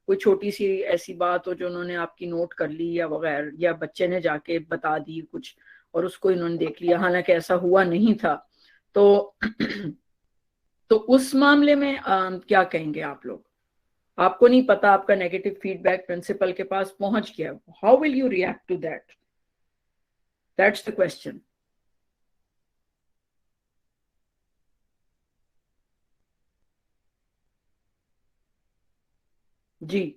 कोई छोटी सी ऐसी बात हो जो उन्होंने आपकी नोट कर ली या वगैरह, या बच्चे ने जाके बता दी कुछ और उसको इन्होंने देख लिया, हालांकि ऐसा हुआ नहीं था। तो उस मामले में क्या कहेंगे आप लोग? आपको नहीं पता, आपका नेगेटिव फीडबैक प्रिंसिपल के पास पहुंच गया, how will you react to that? That's the question. जी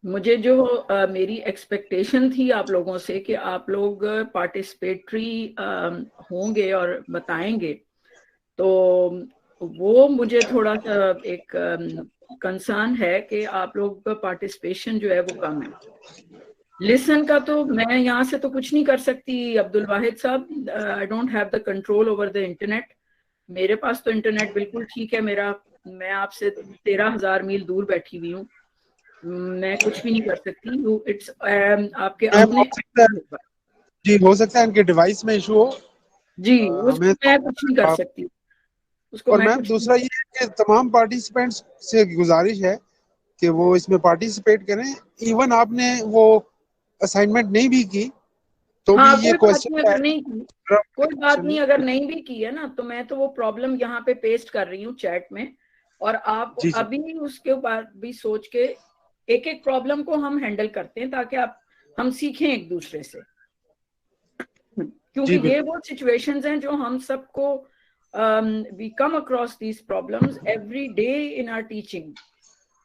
मुझे जो मेरी एक्सपेक्टेशन थी आप लोगों से कि आप लोग पार्टिसिपेटरी होंगे और बताएंगे, तो वो मुझे थोड़ा सा एक कंसर्न है कि आप लोग का पार्टिसिपेशन जो है वो कम है। लिसन का तो मैं यहाँ से तो कुछ नहीं कर सकती अब्दुल वाहिद साहब, I don't have the control over the internet. मेरे पास तो इंटरनेट बिल्कुल ठीक है मेरा, मैं आपसे 13,000 मील दूर बैठी हुई हूँ, मैं कुछ भी नहीं कर सकती। इट्स आपके अपने जी, हो सकता है इनके डिवाइस में इशू हो जी, उसको मैं कुछ नहीं कर सकती उसको। और मैम दूसरा ये है कि तमाम पार्टिसिपेंट्स से गुजारिश है कि वो इसमें पार्टिसिपेट करें, इवन आपने वो असाइनमेंट नहीं भी की तो हाँ, भी ये क्वेश्चन अगर नहीं की कोई बात नहीं, अगर नहीं भी की है ना तो मैं तो वो प्रॉब्लम यहाँ पे पेस्ट कर रही हूँ चैट में, और आप अभी उसके बाद भी सोच के एक एक प्रॉब्लम को हम हैंडल करते हैं ताकि हम सीखें एक दूसरे से, क्योंकि ये वो सिचुएशंस हैं जो हम सबको we come across these problems every day in our teaching.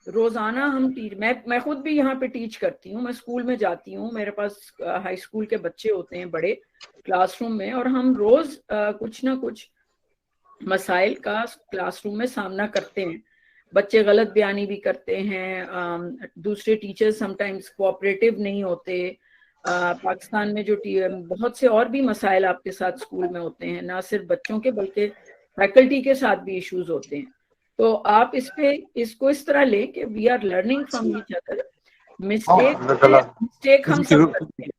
रोजाना हम मैं खुद भी यहाँ पे टीच करती हूँ, मैं स्कूल में जाती हूँ, मेरे पास हाई स्कूल के बच्चे होते हैं बड़े क्लासरूम में, और हम रोज कुछ ना कुछ मसाइल का क्लासरूम में सामना करते हैं। बच्चे गलत बयानी भी करते हैं, दूसरे टीचर्स समटाइम्स कोऑपरेटिव नहीं होते। पाकिस्तान में जो बहुत से और भी मसाइल आपके साथ स्कूल में होते हैं, ना सिर्फ बच्चों के बल्कि फैकल्टी के साथ भी इश्यूज होते हैं। तो आप इसको इस तरह लें कि we are learning from each other. Mistake हम सब करते हैं।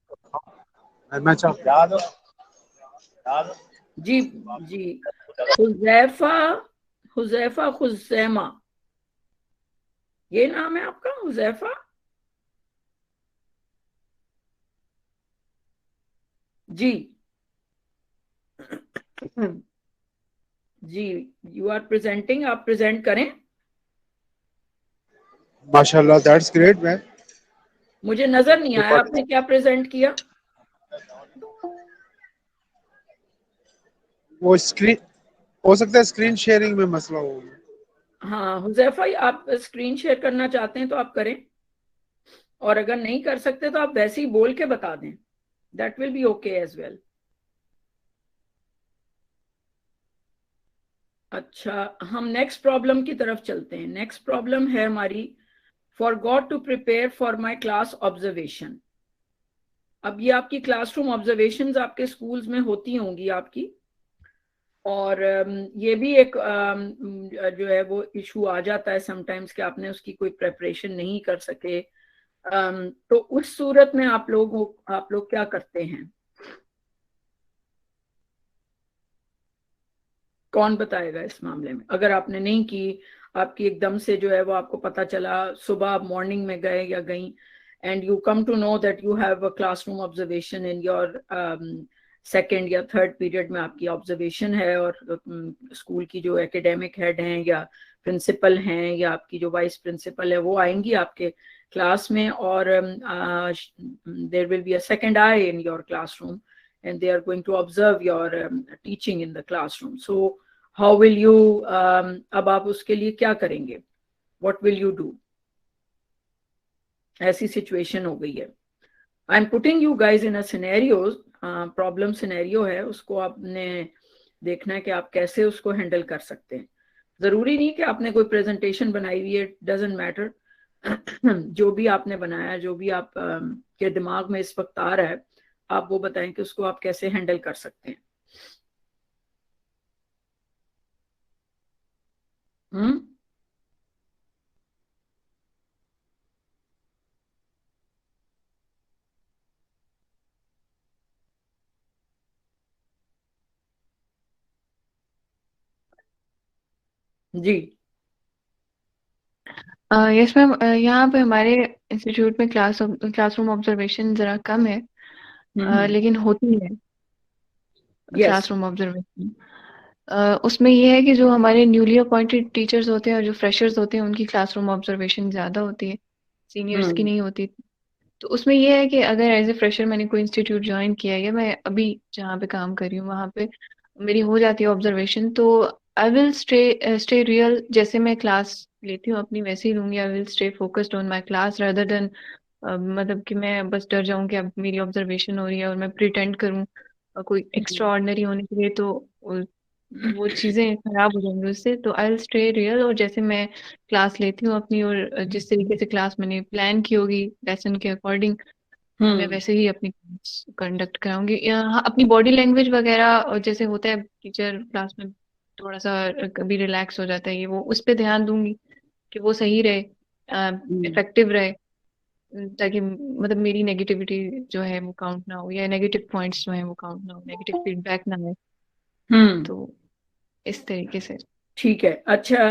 जी जी, हुजैफा खुजैमा, ये नाम है आपका हुजैफा? जी जी, यू आर प्रेजेंटिंग, आप प्रेजेंट करें। माशाल्लाह, दैट्स ग्रेट मैम। मुझे नजर नहीं आया आपने क्या प्रेजेंट किया। वो स्क्रीन, हो सकता है स्क्रीन शेयरिंग में मसला हो। हाँ हुजैफा, आप स्क्रीन शेयर करना चाहते हैं तो आप करें, और अगर नहीं कर सकते तो आप वैसे ही बोल के बता दें, that will be okay as well. अच्छा, हम नेक्स्ट प्रॉब्लम की तरफ चलते हैं। नेक्स्ट प्रॉब्लम है हमारी, forgot to prepare for my class observation. अब ये आपकी क्लासरूम ऑब्जर्वेशंस आपके स्कूल्स में होती होंगी आपकी, और ये भी एक जो है वो इशू आ जाता है समटाइम्स कि आपने उसकी कोई प्रेपरेशन नहीं कर सके। तो उस सूरत में आप लोग क्या करते हैं? कौन बताएगा इस मामले में? अगर आपने नहीं की, आपकी एकदम से जो है वो आपको पता चला, सुबह मॉर्निंग में गए या गई, and you come to know that you have a classroom observation in your second या थर्ड पीरियड में आपकी ऑब्जर्वेशन है, और स्कूल की जो एकेडमिक हेड हैं या प्रिंसिपल हैं या आपकी जो वाइस प्रिंसिपल है वो आएंगी आपके क्लास में, और there will be a second eye in your classroom and they are going to observe your teaching in the classroom. So how will you अब आप उसके लिए क्या करेंगे? What will you do? ऐसी situation हो गई है। I'm putting you guys in a scenario, problem scenario है, उसको आपने देखना है कि आप कैसे उसको हैंडल कर सकते हैं। जरूरी नहीं कि आपने कोई प्रेजेंटेशन बनाई हुई है, डजंट मैटर। जो भी आपने बनाया, जो भी आप के दिमाग में इस वक्त आ रहा है, आप वो बताएं कि उसको आप कैसे हैंडल कर सकते हैं। जी यस मैम, यहाँ पे हमारे इंस्टीट्यूट में क्लासरूम ऑब्जर्वेशन जरा कम है, लेकिन होती है क्लासरूम ऑब्जर्वेशन। उसमें ये है कि जो हमारे न्यूली अपॉइंटेड टीचर्स होते हैं और जो फ्रेशर्स होते हैं उनकी क्लासरूम ऑब्जर्वेशन ज़्यादा होती है, सीनियर्स की नहीं होती। तो उसमें ये है कि अगर एज ए फ्रेशर मैंने कोई इंस्टीट्यूट ज्वाइन किया है या मैं अभी जहाँ पे काम कर रही हूँ वहाँ पे मेरी हो जाती है ऑब्जर्वेशन, तो आई विल स्टे रियल। जैसे मैं क्लास लेती हूँ अपनी वैसे ही लूँगी। I will stay focused on my class rather than मतलब कि मैं बस डर जाऊँ कि अब मेरी ऑब्जर्वेशन हो रही है और मैं प्रिटेंड करूँ कोई एक्स्ट्रा ऑर्डिनरी होने के लिए, तो वो चीज़ें खराब हो जाएंगी उससे। तो आई विल स्टे रियल, और जैसे मैं क्लास लेती हूँ अपनी और जिस तरीके से क्लास मैंने प्लान की होगी लेसन के अकॉर्डिंग, मैं वैसे ही अपनी कंडक्ट कराऊंगी। हाँ, अपनी बॉडी लैंग्वेज वगैरह, और जैसे होता है टीचर क्लास में थोड़ा सा कभी रिलैक्स हो जाता है, ये वो उस पर ध्यान दूंगी कि वो सही रहे, इफेक्टिव रहे, ताकि मतलब मेरी नेगेटिविटी जो है वो काउंट ना हो, या नेगेटिव पॉइंट्स जो है वो काउंट ना हो, नेगेटिव फीडबैक ना हो। तो इस तरीके से। ठीक है। अच्छा,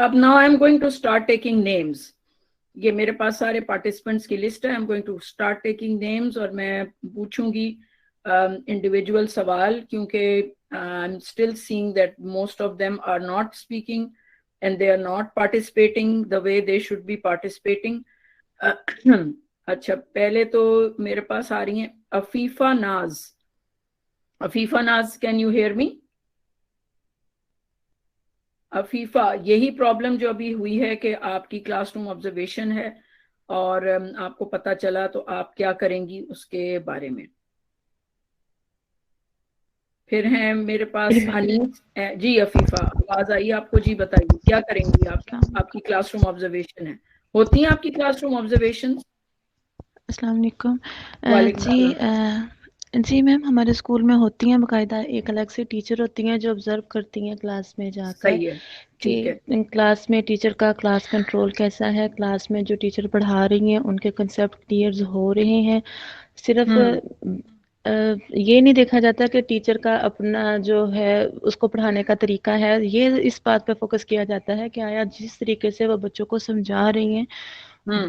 अब now I am going to start taking names. ये मेरे पास सारे पार्टिसिपेंट्स की लिस्ट है। I am going to start taking names, और मैं पूछूंगी इंडिविजुअल सवाल, क्योंकि I am still seeing that most of them are not speaking and they are not participating the way they should be participating. अच्छा, पहले तो मेरे पास आ रही हैं अफीफा नाज। अफीफा नाज, can you hear me? Afifa, यही प्रॉब्लम जो अभी हुई है कि आपकी क्लासरूम ऑब्जर्वेशन है और आपको पता चला, तो आप क्या करेंगी उसके बारे में। फिर हैं मेरे पास अनीस जी। अफीफा, आवाज आई आपको? जी बताइए, क्या करेंगी आप? आपकी क्लासरूम ऑब्जर्वेशन है, होती हैं आपकी क्लासरूम ऑब्जर्वेशन? अस्सलाम वालेकुम। वालेकुम जी, जी मैम, हमारे स्कूल में होती हैं बाकायदा, एक अलग से टीचर होती हैं जो ऑब्जर्व करती हैं क्लास में जाकर सही है, ठीक है। कि क्लास में टीचर का क्लास कंट्रोल कैसा है, क्लास में जो टीचर पढ़ा रही हैं उनके कंसेप्ट क्लियर हो रहे हैं। सिर्फ ये नहीं देखा जाता कि टीचर का अपना जो है उसको पढ़ाने का तरीका है, ये इस बात पे फोकस किया जाता है कि आया जिस तरीके से वो बच्चों को समझा रही हैं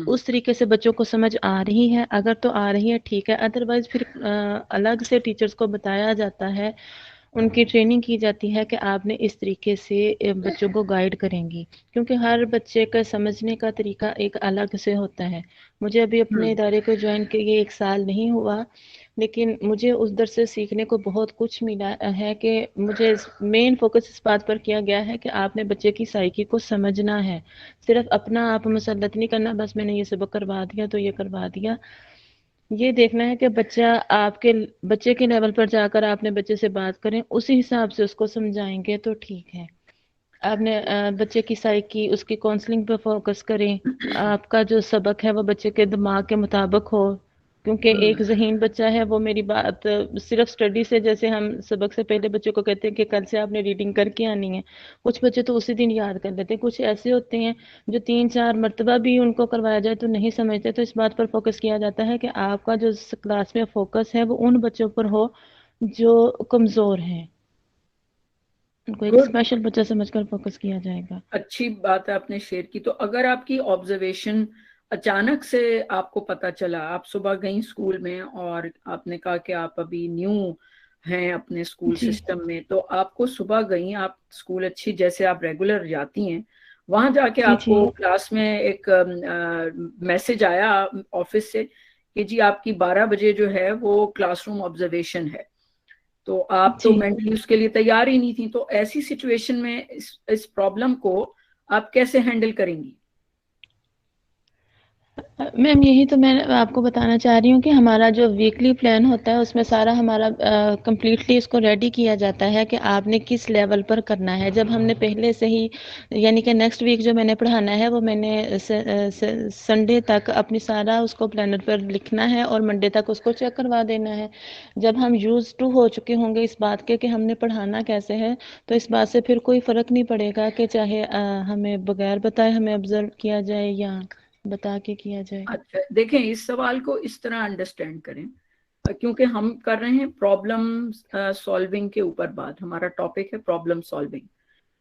उस तरीके से बच्चों को समझ आ रही है। अगर तो आ रही है ठीक है, अदरवाइज फिर अलग से टीचर्स को बताया जाता है, उनकी ट्रेनिंग की जाती है कि आपने इस तरीके से बच्चों को गाइड करेंगी, क्योंकि हर बच्चे का समझने का तरीका एक अलग से होता है। मुझे अभी अपने इदारे को ज्वाइन किए 1 साल नहीं हुआ, लेकिन मुझे उस दर से सीखने को बहुत कुछ मिला है कि मुझे मेन फोकस इस बात पर किया गया है कि आपने बच्चे की साइकी को समझना है, सिर्फ अपना आप मुसल्लत नहीं करना, बस मैंने ये सबक करवा दिया तो ये करवा दिया। ये देखना है कि बच्चे के लेवल पर जाकर आपने बच्चे से बात करें, उसी हिसाब से उसको समझाएंगे तो ठीक है। आपने बच्चे की साइकी, उसकी काउंसलिंग पर फोकस करें, आपका जो सबक है वो बच्चे के दिमाग के मुताबिक हो, क्योंकि एक ज़हीन बच्चा है वो मेरी बात सिर्फ स्टडी से, जैसे हम सबक से पहले बच्चों को कहते हैं कि कल से आपने रीडिंग करके आनी है, कुछ बच्चे तो उसी दिन याद कर लेते हैं, कुछ ऐसे होते हैं जो 3-4 मरतबा भी उनको करवाया जाए तो नहीं समझते। तो इस बात पर फोकस किया जाता है कि आपका जो क्लास में फोकस है वो उन बच्चों पर हो जो कमज़ोर हैं, उनको एक गुड, स्पेशल बच्चा समझकर फोकस किया जाएगा। अच्छी बात है आपने शेयर की। तो अगर आपकी ऑब्जर्वेशन अचानक से आपको पता चला, आप सुबह गई स्कूल में और आपने कहा कि आप अभी न्यू हैं अपने स्कूल जी सिस्टम में, तो आपको सुबह गई आप स्कूल, अच्छी जैसे आप रेगुलर जाती हैं, वहां जाके जी जी आपको क्लास में एक मैसेज आया ऑफिस से कि जी आपकी 12 बजे जो है वो क्लासरूम ऑब्जर्वेशन है, तो आप तो जी मेंटली उसके लिए तैयार ही नहीं थी। तो ऐसी सिचुएशन में इस प्रॉब्लम को आप कैसे हैंडल करेंगी? मैम, यही तो मैं आपको बताना चाह रही हूँ कि हमारा जो वीकली प्लान होता है उसमें सारा हमारा कम्प्लीटली इसको रेडी किया जाता है कि आपने किस लेवल पर करना है। जब हमने पहले से ही, यानी कि नेक्स्ट वीक जो मैंने पढ़ाना है वो मैंने संडे तक अपनी सारा उसको प्लानर पर लिखना है और मंडे तक उसको चेक करवा देना है। जब हम यूज टू हो चुके होंगे इस बात के कि हमने पढ़ाना कैसे है, तो इस बात से फिर कोई फ़र्क नहीं पड़ेगा कि चाहे हमें बगैर बताए हमें ऑब्जर्व किया जाए या बता के किया जाए। अच्छा, देखें, इस सवाल को इस तरह अंडरस्टैंड करें, क्योंकि हम कर रहे हैं प्रॉब्लम सॉल्विंग के ऊपर बात, हमारा टॉपिक है प्रॉब्लम सॉल्विंग।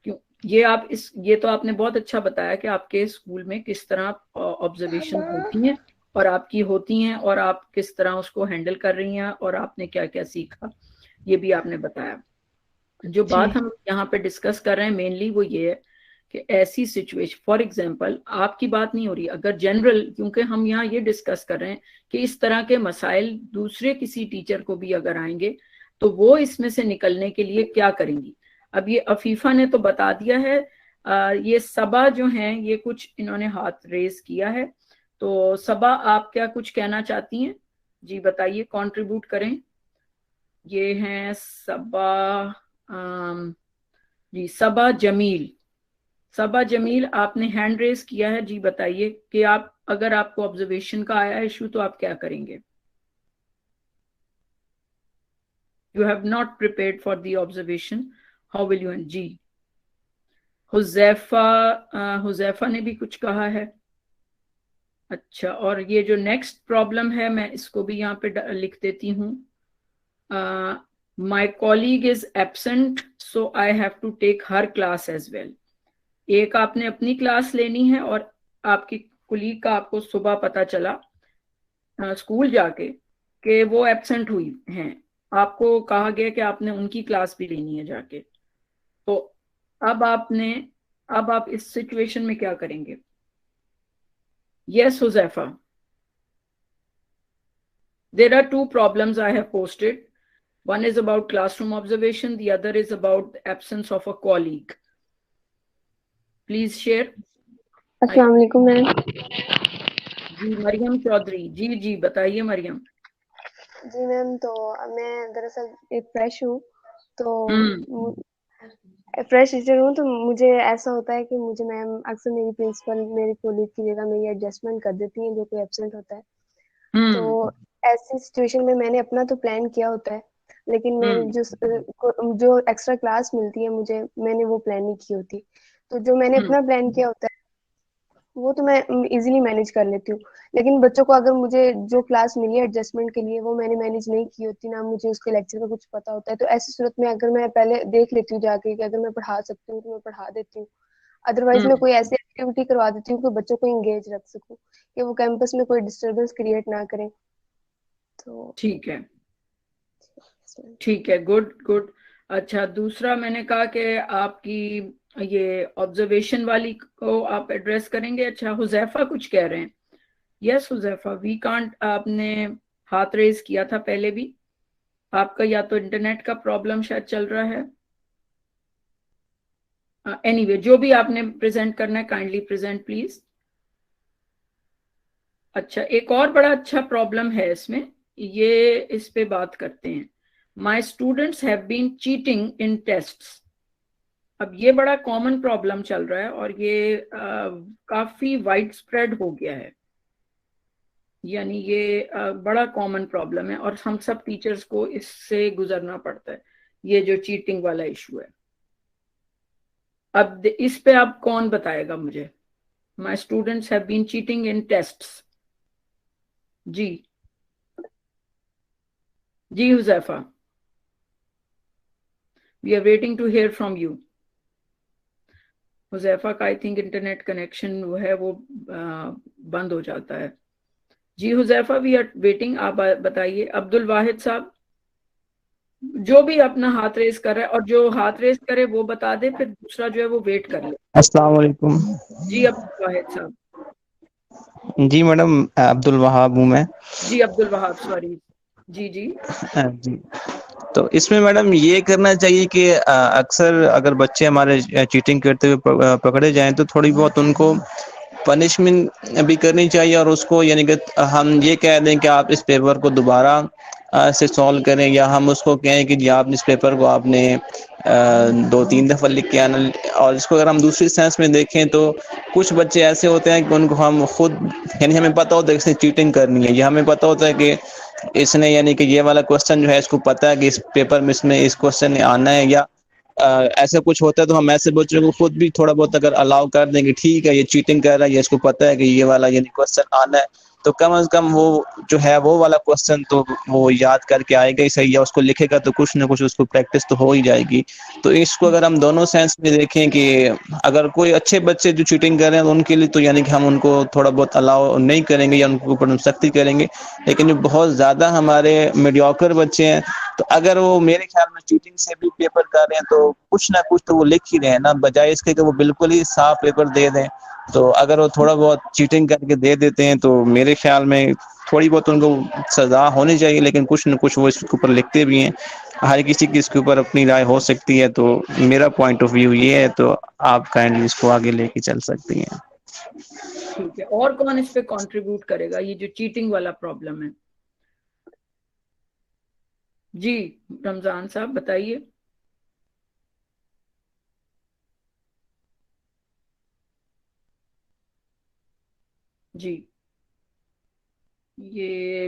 क्यों ये तो आपने बहुत अच्छा बताया कि आपके स्कूल में किस तरह ऑब्जर्वेशन होती हैं और आपकी होती हैं और आप किस तरह उसको हैंडल कर रही हैं और आपने क्या क्या सीखा, ये भी आपने बताया। जो जी बात हम यहाँ पे डिस्कस कर रहे हैं मेनली वो ये है कि ऐसी सिचुएशन, फॉर एग्जांपल आपकी बात नहीं हो रही, अगर जनरल, क्योंकि हम यहाँ ये डिस्कस कर रहे हैं कि इस तरह के मसाइल दूसरे किसी टीचर को भी अगर आएंगे तो वो इसमें से निकलने के लिए क्या करेंगी। अब ये अफीफा ने तो बता दिया है, ये सबा जो हैं ये कुछ इन्होंने हाथ रेज किया है, तो सबा आप क्या कुछ कहना चाहती हैं? जी बताइए, कंट्रीब्यूट करें। ये हैं सबा, जी सबा जमील। सबा जमील, आपने हैंड रेस किया है, जी बताइए कि आप, अगर आपको ऑब्जर्वेशन का आया इशू तो आप क्या करेंगे? You have not prepared for the observation, how will you? जी हुजैफा, हुजैफा ने भी कुछ कहा है। अच्छा, और ये जो नेक्स्ट प्रॉब्लम है मैं इसको भी यहाँ पे लिख देती हूँ। My colleague is absent so I have to take her class as well. एक आपने अपनी क्लास लेनी है और आपकी कुलीग का आपको सुबह पता चला स्कूल जाके कि वो एब्सेंट हुई हैं, आपको कहा गया कि आपने उनकी क्लास भी लेनी है जाके, तो अब अब आप इस सिचुएशन में क्या करेंगे? Yes Huzaifa, there are two problems I have posted. One is about classroom observation, the other is about the absence of a colleague. Please share. अस्सलाम वालेकुम मैम। जी मरियम चौधरी, जी जी बताइए मरियम। जी मैम, तो मैं दरअसल एक फ्रेश हूँ, तो फ्रेश टीचर हूँ, तो मुझे ऐसा होता है कि मुझे मैम अक्सर मेरी प्रिंसिपल मेरी कोलीग की जगह मेरी एडजस्टमेंट कर देती हैं जो कोई एब्सेंट होता है। तो ऐसी सिचुएशन में मैंने अपना तो प्लान किया होता है, लेकिन मैंने जो एक्स्ट्रा क्लास मिलती है मुझे, मैंने वो प्लान नहीं की होती। तो जो मैंने अपना प्लान किया होता है वो तो मैं इजीली मैनेज कर लेती हूँ। लेकिन बच्चों को अगर मुझे जो क्लास मिली है एडजस्टमेंट के लिए, वो मैंने मैनेज नहीं की होती, ना मुझे उसके लेक्चर का कुछ पता होता है, तो ऐसी सूरत में अगर मैं पहले देख लेती हूँ जाके कि अगर मैं पढ़ा सकती हूँ तो मैं पढ़ा देती हूँ। अदरवाइज मैं कोई ऐसी एक्टिविटी करवा देती हूँ कि बच्चों को एंगेज रख सकूँ, कि वो कैंपस में कोई डिस्टरबेंस क्रिएट ना करें। तो ठीक है, ठीक है, गुड गुड। अच्छा, दूसरा मैंने कहा कि आपकी ये ऑब्जर्वेशन वाली को आप एड्रेस करेंगे। अच्छा, हुजैफा कुछ कह रहे हैं। Yes Huzaifa, we can't. आपने हाथ रेज किया था पहले भी। आपका या तो इंटरनेट का प्रॉब्लम शायद चल रहा है। एनीवे, जो भी आपने प्रेजेंट करना है काइंडली प्रेजेंट प्लीज। अच्छा, एक और बड़ा अच्छा प्रॉब्लम है इसमें, ये इस पे बात करते हैं। My students have been cheating in tests. अब ये बड़ा कॉमन प्रॉब्लम चल रहा है और ये काफी वाइड स्प्रेड हो गया है। यानी ये बड़ा कॉमन प्रॉब्लम है और हम सब टीचर्स को इससे गुजरना पड़ता है, ये जो चीटिंग वाला इशू है। अब इस पे आप कौन बताएगा मुझे? My students have been cheating in tests. जी जी Huzaifa, we are waiting to hear from you. Huzaifa का आई थिंक इंटरनेट कनेक्शन वो है, वो बंद हो जाता है। जी हुजैफा, वी आर वेटिंग। आप बताइए। अब्दुल वाहिद साहब, जो भी अपना हाथ रेस कर रहा है, और जो हाथ रेस करे वो बता दे, फिर दूसरा जो है वो वेट कर ले। अस्सलाम वालेकुम। जी अब्दुल वाहिद साहब। जी मैडम, अब्दुल वहाब हूँ मैं। जी अब्दुल वहाब, सॉरी। जी जी जी, तो इसमें मैडम ये करना चाहिए कि अक्सर अगर बच्चे हमारे चीटिंग करते हुए पकड़े जाएं तो थोड़ी बहुत उनको पनिशमेंट भी करनी चाहिए, और उसको यानी कि हम ये कह दें कि आप इस पेपर को दोबारा से सॉल्व करें, या हम उसको कहें कि जी आप इस पेपर को आपने 2-3 दफ़ा लिख के आना। और इसको अगर हम दूसरी सेंस में देखें तो कुछ बच्चे ऐसे होते हैं कि उनको हम खुद, यानी हमें पता होता है कि इसने चीटिंग करनी है, या हमें पता होता है कि इसने यानी कि ये वाला क्वेश्चन जो है इसको पता है कि इस पेपर में इसमें इस क्वेश्चन ने आना है, या ऐसा कुछ होता है, तो हम ऐसे बच्चों को खुद भी थोड़ा बहुत अगर अलाउ कर दें कि ठीक है ये चीटिंग कर रहा है, ये इसको पता है कि ये वाला यानी क्वेश्चन आना है, तो कम से कम वो जो है वो वाला क्वेश्चन तो वो याद करके आएगा ही सही, या उसको लिखेगा तो कुछ ना कुछ उसको प्रैक्टिस तो हो ही जाएगी। तो इसको अगर हम दोनों सेंस में देखें कि अगर कोई अच्छे बच्चे जो चीटिंग कर रहे हैं उनके लिए तो यानी कि हम उनको थोड़ा बहुत अलाउ नहीं करेंगे या उनके ऊपर सख्ती करेंगे, लेकिन जो बहुत ज़्यादा हमारे मीडियोकर बच्चे हैं, तो अगर वो मेरे ख्याल में चीटिंग से भी पेपर कर रहे हैं तो कुछ ना कुछ तो वो लिख ही रहे हैं ना, बजाय इसके कि वो बिल्कुल ही साफ पेपर दे दें। तो अगर वो थोड़ा बहुत चीटिंग करके दे देते हैं तो मेरे ख्याल में थोड़ी बहुत उनको सजा होनी चाहिए, लेकिन कुछ न कुछ वो इसके ऊपर लिखते भी हैं। हर किसी की इसके ऊपर अपनी राय हो सकती है, तो मेरा पॉइंट ऑफ व्यू ये है, तो आप काइंडली इसको आगे लेके चल सकती हैं। ठीक है, और कौन इस पे कंट्रीब्यूट करेगा, ये जो चीटिंग वाला प्रॉब्लम है? जी रमजान साहब बताइए। जी, ये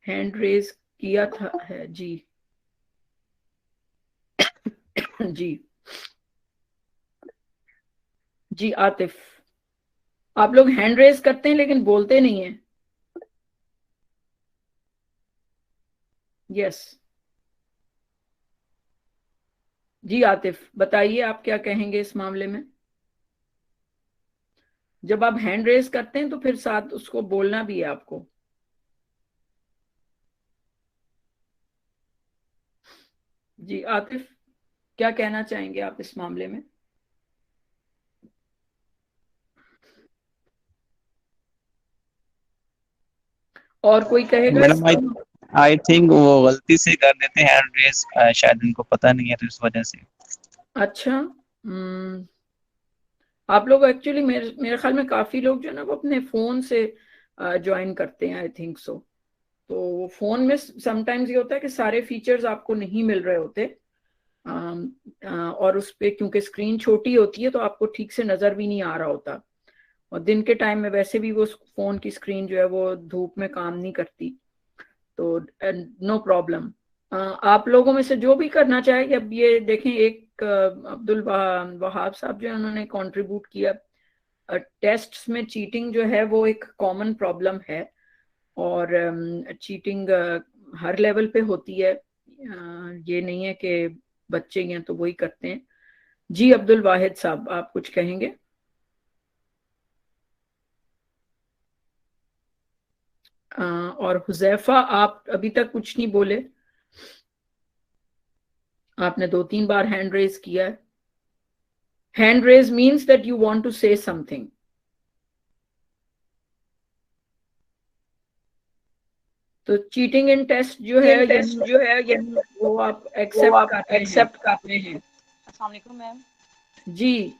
हैंड रेज किया था है जी। जी जी आतिफ, आप लोग हैंड रेज करते हैं लेकिन बोलते नहीं हैं। यस जी आतिफ, बताइए आप क्या कहेंगे इस मामले में। जब आप हैंड रेज करते हैं तो फिर साथ उसको बोलना भी है आपको। जी आतिफ, क्या कहना चाहेंगे आप इस मामले में? और कोई कहेगा इस मैडम आई थिंक वो गलती से कर देते हैं हैंड रेस, शायद उनको पता नहीं है तो इस वजह से। अच्छा, आप लोग एक्चुअली मेरे ख्याल में काफी लोग जो है ना वो अपने फोन से ज्वाइन करते हैं, आई थिंक सो। तो फोन में समटाइम्स ये होता है कि सारे फीचर्स आपको नहीं मिल रहे होते, और उस पे क्योंकि स्क्रीन छोटी होती है तो आपको ठीक से नजर भी नहीं आ रहा होता। और दिन के टाइम में वैसे भी वो फोन की स्क्रीन जो है वो धूप में काम नहीं करती, तो नो प्रॉब्लम। आप लोगों में से जो भी करना चाहे, अब ये देखें एक अब्दुल वहाब साहब जो है उन्होंने कंट्रीब्यूट किया, टेस्ट्स में चीटिंग जो है वो एक कॉमन प्रॉब्लम है, और चीटिंग हर लेवल पे होती है, ये नहीं है कि बच्चे हैं तो वही करते हैं। जी अब्दुल वाहिद साहब, आप कुछ कहेंगे? और हुजैफा, आप अभी तक कुछ नहीं बोले, आपने 2-3 बार हैंड रेज किया है। Hand raise means that you want to say something. तो चीटिंग इन टेस्ट जो है वो आप एक्सेप्ट करते हैं। अस्सलाम वालेकुम मैम। जी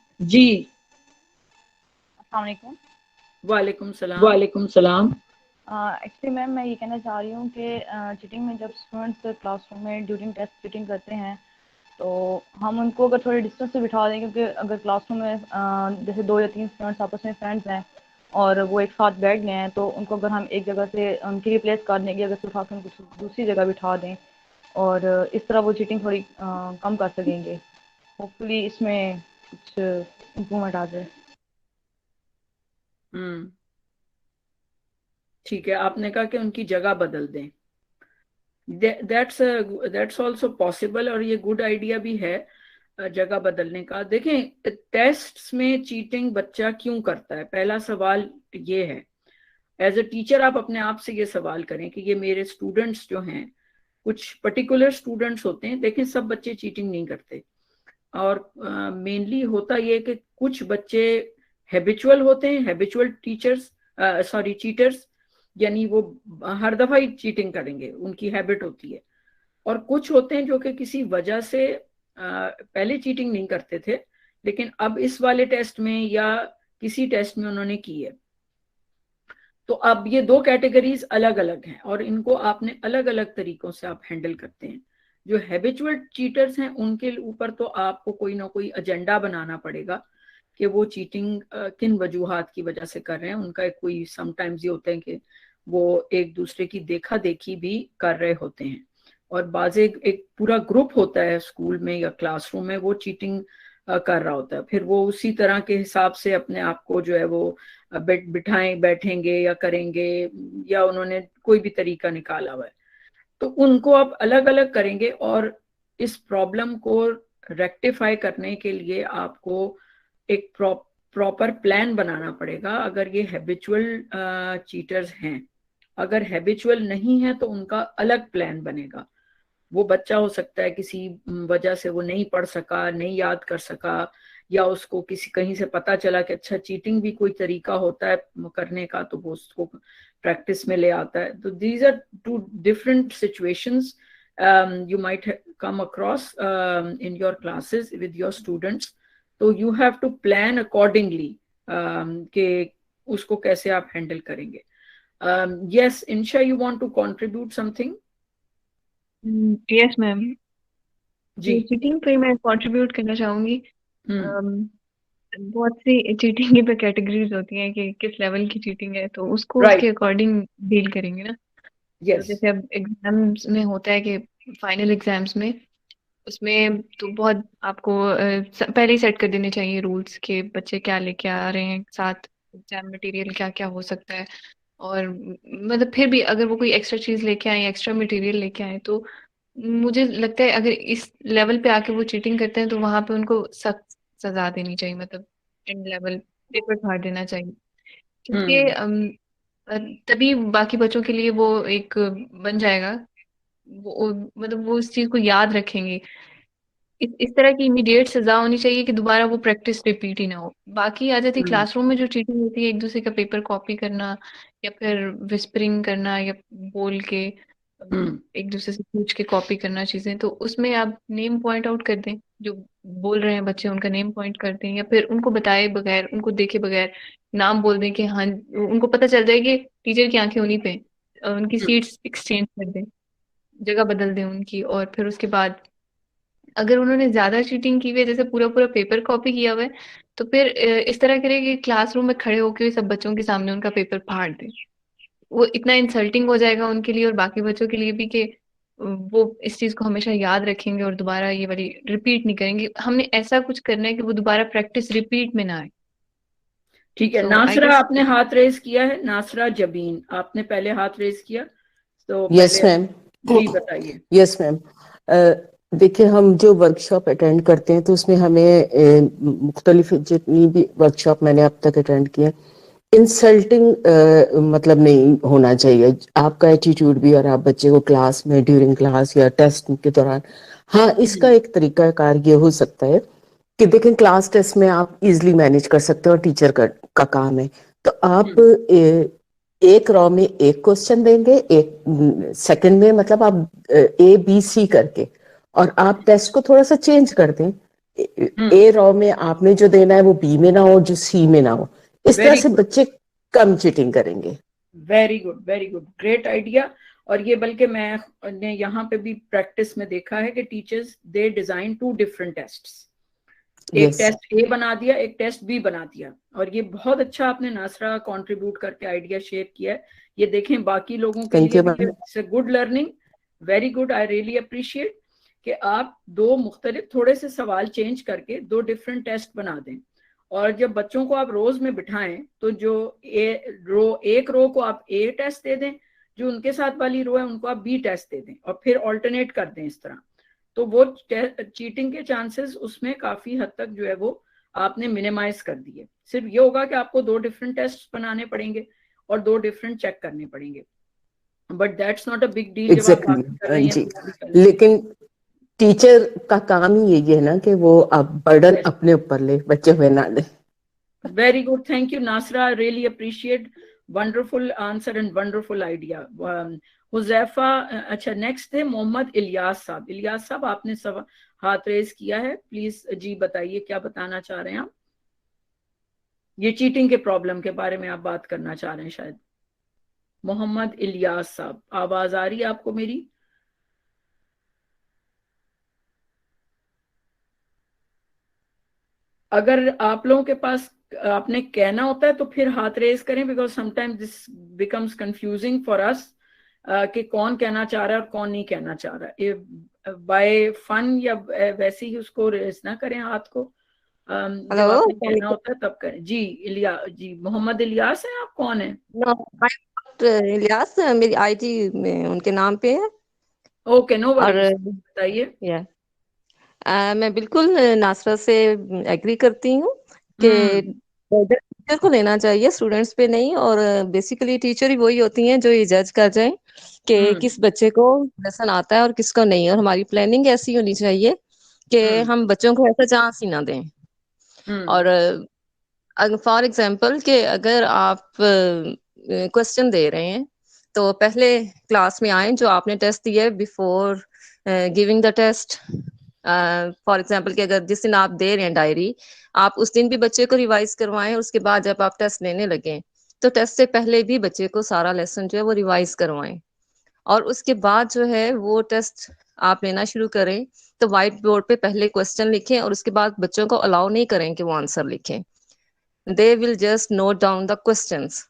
अस्सलाम वालेकुम। वालेकुम सलाम। वालेकुम सलाम। एक्चुअली मैम मैं ये कहना चाह रही हूँ कि चीटिंग में जब स्टूडेंट्स क्लासरूम में ड्यूरिंग टेस्ट चीटिंग करते हैं तो हम उनको अगर थोड़े डिस्टेंस से बिठा दें, क्योंकि अगर क्लासरूम में जैसे 2 या 3 स्टूडेंट्स आपस में फ्रेंड्स हैं और वो एक साथ बैठ गए हैं, तो उनको अगर हम एक जगह से उनकी रिप्लेस कर देंगे, अगर सिर्फ उनको दूसरी जगह बिठा दें और इस तरह वो चीटिंग थोड़ी कम कर सकेंगे। होपफुली इसमें कुछ इम्प्रूवमेंट आ जाए। ठीक है, आपने कहा कि उनकी जगह बदल दें, दैट्स ऑल्सो पॉसिबल, और ये गुड आइडिया भी है जगह बदलने का। देखें, टेस्ट्स में चीटिंग बच्चा क्यों करता है, पहला सवाल ये है। एज अ टीचर आप अपने आप से ये सवाल करें कि ये मेरे स्टूडेंट्स जो हैं, कुछ पर्टिकुलर स्टूडेंट्स होते हैं, देखें सब बच्चे चीटिंग नहीं करते, और मेनली होता ये कि कुछ बच्चे हैबिचुअल होते हैं, हैबिचुअल चीटर्स, यानी वो हर दफा ही चीटिंग करेंगे, उनकी हैबिट होती है। और कुछ होते हैं जो कि किसी वजह से पहले चीटिंग नहीं करते थे, लेकिन अब इस वाले टेस्ट में या किसी टेस्ट में उन्होंने की है। तो अब ये 2 कैटेगरीज अलग अलग हैं, और इनको आपने अलग अलग तरीकों से आप हैंडल करते हैं। जो हैबिचुअल चीटर्स हैं उनके ऊपर तो आपको कोई ना कोई एजेंडा बनाना पड़ेगा कि वो चीटिंग किन वजूहात की वजह से कर रहे हैं। उनका कोई समटाइम्स ये होता है कि वो एक दूसरे की देखा देखी भी कर रहे होते हैं, और बाज़ एक पूरा ग्रुप होता है स्कूल में या क्लासरूम में, वो चीटिंग कर रहा होता है। फिर वो उसी तरह के हिसाब से अपने आप को जो है वो बैठेंगे या करेंगे, या उन्होंने कोई भी तरीका निकाला हुआ है, तो उनको आप अलग अलग करेंगे। और इस प्रॉब्लम को रेक्टिफाई करने के लिए आपको एक प्रॉपर प्लान बनाना पड़ेगा। अगर ये हैबिचुअल चीटर्स हैं, अगर हैबिचुअल नहीं है तो उनका अलग प्लान बनेगा। वो बच्चा हो सकता है किसी वजह से वो नहीं पढ़ सका, नहीं याद कर सका, या उसको किसी कहीं से पता चला कि अच्छा चीटिंग भी कोई तरीका होता है करने का, तो वो उसको प्रैक्टिस में ले आता है। तो these are 2 different situations you might come across in your classes with your students. तो you have to plan accordingly कि उसको कैसे आप हैंडल करेंगे। Yes, Insha, you want to contribute something? Yes ma'am, जी चीटिंग पे मैं कंट्रीब्यूट करना चाहूंगी। बहुत सी चीटिंग पे कैटेगरीज होती हैं कि किस लेवल की चीटिंग है, तो उसको Right. उसके अकॉर्डिंग डील करेंगे ना। तो yes जैसे अब एग्जाम्स में होता है कि फाइनल एग्जाम्स में, उसमें तो बहुत आपको पहले ही सेट कर देने चाहिए रूल्स के बच्चे क्या लेके आ रहे हैं साथ, एग्जाम मटेरियल क्या क्या हो सकता है। और मतलब फिर भी अगर वो कोई एक्स्ट्रा चीज लेके आए, एक्स्ट्रा मटेरियल लेके आए, तो मुझे लगता है अगर इस लेवल पे आके वो चीटिंग करते हैं तो वहां पे उनको सख्त सजा देनी चाहिए, मतलब एंड लेवल पेपर फाड़ देना चाहिए। क्योंकि तभी बाकी बच्चों के लिए वो एक बन जाएगा, वो मतलब वो उस चीज को याद रखेंगे। इस तरह की इमीडिएट सजा होनी चाहिए कि दोबारा वो प्रैक्टिस रिपीट ही ना हो। बाकी आ जाती क्लासरूम में जो चीटिंग होती है, एक दूसरे का पेपर कॉपी करना या फिर विस्परिंग करना या बोल के एक दूसरे से पूछ के कॉपी करना चीजें, तो उसमें आप नेम पॉइंट आउट कर दें, जो बोल रहे हैं बच्चे उनका नेम पॉइंट कर दें, या फिर उनको बताए बगैर, उनको देखे बगैर नाम बोल दें कि हाँ, उनको पता चल जाए कि टीचर की आंखें उन्हीं पे, उनकी सीट्स एक्सचेंज कर दें, जगह बदल दें उनकी। और फिर उसके बाद अगर उन्होंने ज्यादा चीटिंग की हुई है, जैसे पूरा पूरा पेपर कॉपी किया हुआ है, तो फिर इस तरह करें कि क्लासरूम में खड़े होकर सब बच्चों के सामने उनका पेपर फाड़ दे। वो इतना इंसल्टिंग हो जाएगा उनके लिए और बाकी बच्चों के लिए भी कि वो इस चीज को हमेशा याद रखेंगे और दोबारा ये वाली रिपीट नहीं करेंगे। हमने ऐसा कुछ करना है कि वो दोबारा प्रैक्टिस रिपीट में ना आए। ठीक है, So, I नासरा guess आपने हाथ रेज किया है, नासरा जबीन आपने पहले हाथ रेज किया, तो यस पहले मैम। जी बताइए। Yes ma'am. देखिए, हम जो वर्कशॉप अटेंड करते हैं तो उसमें हमें मुख्तलिफ जितनी भी वर्कशॉप मैंने अब तक अटेंड किया, इंसल्टिंग मतलब नहीं होना चाहिए आपका एटीट्यूड भी, और आप बच्चे को क्लास में ड्यूरिंग क्लास या टेस्ट के दौरान। हाँ, इसका एक तरीका कार ये हो सकता है कि देखें, क्लास टेस्ट में आप इजीली मैनेज कर सकते हो और टीचर का काम है, तो आप एक रॉ में एक क्वेश्चन देंगे, एक सेकंड में मतलब आप ABC करके, और आप टेस्ट को थोड़ा सा चेंज कर दें। ए रॉ में आपने जो देना है वो B में ना हो, जो C में ना हो। इस तरह से बच्चे कम चीटिंग करेंगे। Very good, very good, great idea. और ये बल्कि मैंने यहाँ पे भी प्रैक्टिस में देखा है कि teachers they design 2 different tests, एक टेस्ट ए बना दिया, एक टेस्ट बी बना दिया। और ये बहुत अच्छा आपने नासरा कंट्रीब्यूट करके आइडिया शेयर किया है। ये देखें बाकी लोगों के लिए भी it's a good learning, very good, I really appreciate कि आप 2 मुख्तलिफ थोड़े से सवाल चेंज करके 2 डिफरेंट टेस्ट बना दें। और जब बच्चों को आप रोज में बिठाएं तो जो एक रो को आप ए टेस्ट दे दें, जो उनके साथ वाली रो है उनको आप बी टेस्ट दे दें, और फिर ऑल्टरनेट कर दें इस तरह। तो वो चीटिंग के चांसेस उसमें काफी हद तक जो है वो आपने मिनिमाइज कर दिए। सिर्फ ये होगा कि आपको 2 डिफरेंट टेस्ट बनाने पड़ेंगे और 2 डिफरेंट चेक करने पड़ेंगे, but that's not a big deal. जब आप बात कर रहे हैं, लेकिन टीचर का काम ही यही है ना कि वो अब बर्डन अपने ऊपर ले, बच्चे हुए ना ले। Very good, thank you Nashra, really appreciate, wonderful answer and wonderful idea. Huzaifa, अच्छा नेक्स्ट है मोहम्मद इलियास साहब। इलियास साहब आपने सब हाथ रेज किया है, प्लीज जी बताइए क्या बताना चाह रहे हैं आप। ये चीटिंग के प्रॉब्लम के बारे में आप बात करना चाह रहे हैं शायद। मोहम्मद इलियास साहब, आवाज आ रही है आपको मेरी? अगर आप लोगों के पास आपने कहना होता है तो फिर हाथ रेज करें, because sometimes this becomes confusing for us कि कौन कहना चाह रहा है और कौन नहीं कहना चाह रहा है। बाय फन या वैसे ही उसको रेज ना करें हाथ को, जब आपने कहना होता है तब करें। जी जी, मोहम्मद इलियास है आप? कौन है? इलियास मेरी आईडी में उनके नाम पे है। ओके, नो वरीज, बताइए। मैं बिल्कुल नासरा से एग्री करती हूँ कि टीचर को लेना चाहिए, स्टूडेंट्स पे नहीं। और बेसिकली टीचर ही वही होती हैं जो ये जज कर जाएं कि किस बच्चे को लेसन आता है और किसको नहीं। और हमारी प्लानिंग ऐसी होनी चाहिए कि हम बच्चों को ऐसा चांस ही ना दें। और फॉर एग्जाम्पल कि अगर आप क्वेश्चन दे रहे हैं तो पहले क्लास में आए जो आपने टेस्ट दिया है before giving the test. For example कि अगर जिस दिन आप दे रहे हैं डायरी, आप उस दिन भी बच्चे को रिवाइज करवाएं। उसके बाद जब आप टेस्ट लेने लगे तो टेस्ट से पहले भी बच्चे को सारा लेसन जो है वो रिवाइज करवाएं। और उसके बाद जो है वो टेस्ट आप लेना शुरू करें तो व्हाइट बोर्ड पे पहले क्वेश्चन लिखें और उसके बाद बच्चों को अलाउ नहीं करें कि वो आंसर लिखें। They will just note down the questions.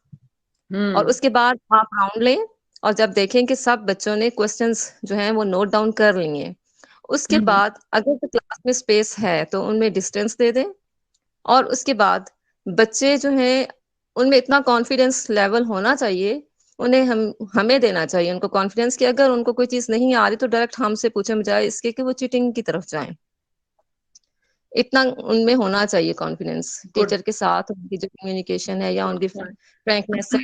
और उसके बाद आप राउंड लें और जब देखें कि सब बच्चों ने क्वेश्चंस जो हैं वो नोट डाउन कर लिए, उसके बाद अगर तो क्लास में स्पेस है तो उनमें डिस्टेंस दे दें। और उसके बाद बच्चे जो हैं उनमें इतना कॉन्फिडेंस लेवल होना चाहिए, उन्हें हमें देना चाहिए उनको कॉन्फिडेंस कि अगर उनको कोई चीज नहीं आ रही तो डायरेक्ट हमसे पूछे, बजाय इसके कि वो चीटिंग की तरफ जाएं। इतना उनमें होना चाहिए कॉन्फिडेंस, टीचर के साथ उनकी जो कम्युनिकेशन है या उनकी फ्रैंकनेस है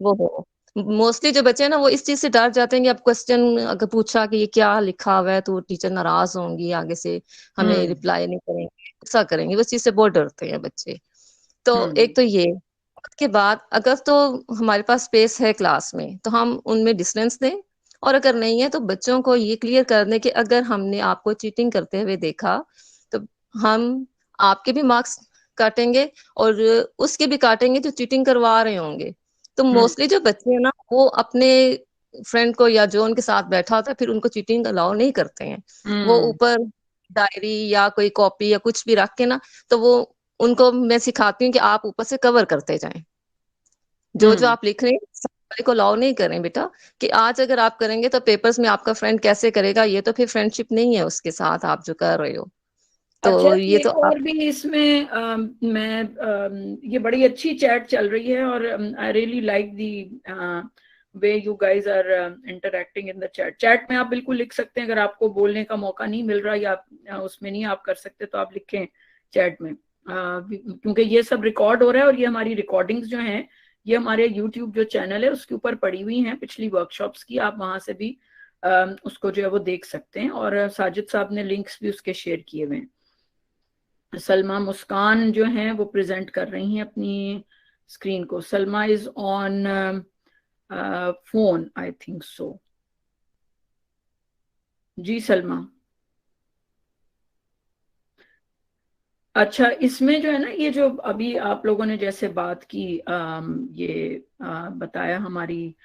वो हो। मोस्टली जो बच्चे हैं ना वो इस चीज से डर जाते हैं कि अब क्वेश्चन अगर पूछा कि ये क्या लिखा हुआ है तो टीचर नाराज होंगी, आगे से हमें रिप्लाई नहीं करेंगे, गुस्सा करेंगे, उस चीज से बहुत डरते हैं बच्चे। तो एक तो ये, उसके बाद अगर तो हमारे पास स्पेस है क्लास में तो हम उनमें डिस्टेंस दें। और अगर नहीं है तो बच्चों को ये क्लियर कर दें कि अगर हमने आपको चीटिंग करते हुए देखा तो हम आपके भी मार्क्स काटेंगे और उसके भी काटेंगे जो चीटिंग करवा रहे होंगे। तो मोस्टली जो बच्चे हैं ना वो अपने फ्रेंड को या जो उनके साथ बैठा होता है फिर उनको चीटिंग अलाउ नहीं करते हैं। वो ऊपर डायरी या कोई कॉपी या कुछ भी रख के ना तो वो उनको मैं सिखाती हूँ कि आप ऊपर से कवर करते जाएं, जो जो आप लिख रहे हैं सामने को अलाउ नहीं करें बेटा, कि आज अगर आप करेंगे तो पेपर्स में आपका फ्रेंड कैसे करेगा, ये तो फिर फ्रेंडशिप नहीं है उसके साथ आप जो कर रहे हो। तो अच्छा, ये एक तो और आप भी इसमें ये बड़ी अच्छी चैट चल रही है और I really like the way you guys are interacting in the chat. Chat में आप बिल्कुल लिख सकते हैं, अगर आपको बोलने का मौका नहीं मिल रहा या उसमें नहीं आप कर सकते तो आप लिखें चैट में, क्योंकि ये सब रिकॉर्ड हो रहा है और ये हमारी रिकॉर्डिंग्स जो हैं ये हमारे यूट्यूब जो चैनल है उसके ऊपर पड़ी हुई हैं पिछली वर्कशॉप्स की, आप वहां से भी उसको जो है वो देख सकते हैं। और साजिद साहब ने लिंक्स भी उसके शेयर किए हुए हैं। सलमा मुस्कान जो हैं वो प्रेजेंट कर रही हैं अपनी स्क्रीन को। Salma is on phone I think so. जी सलमा। अच्छा, इसमें जो है ना ये जो अभी आप लोगों ने जैसे बात की, ये बताया हमारी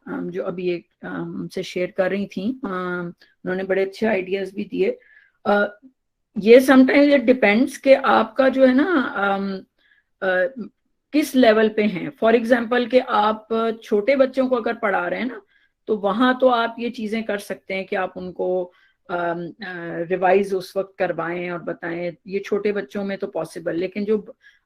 जो अभी एक हमसे शेयर कर रही थी, उन्होंने बड़े अच्छे आइडियाज भी दिए। ये समटाइम्स इट डिपेंड्स कि आपका जो है ना किस लेवल पे हैं। फॉर एग्जांपल कि आप छोटे बच्चों को अगर पढ़ा रहे हैं ना, तो वहां तो आप ये चीजें कर सकते हैं कि आप उनको रिवाइज उस वक्त करवाएं और बताएं, ये छोटे बच्चों में तो पॉसिबल। लेकिन जो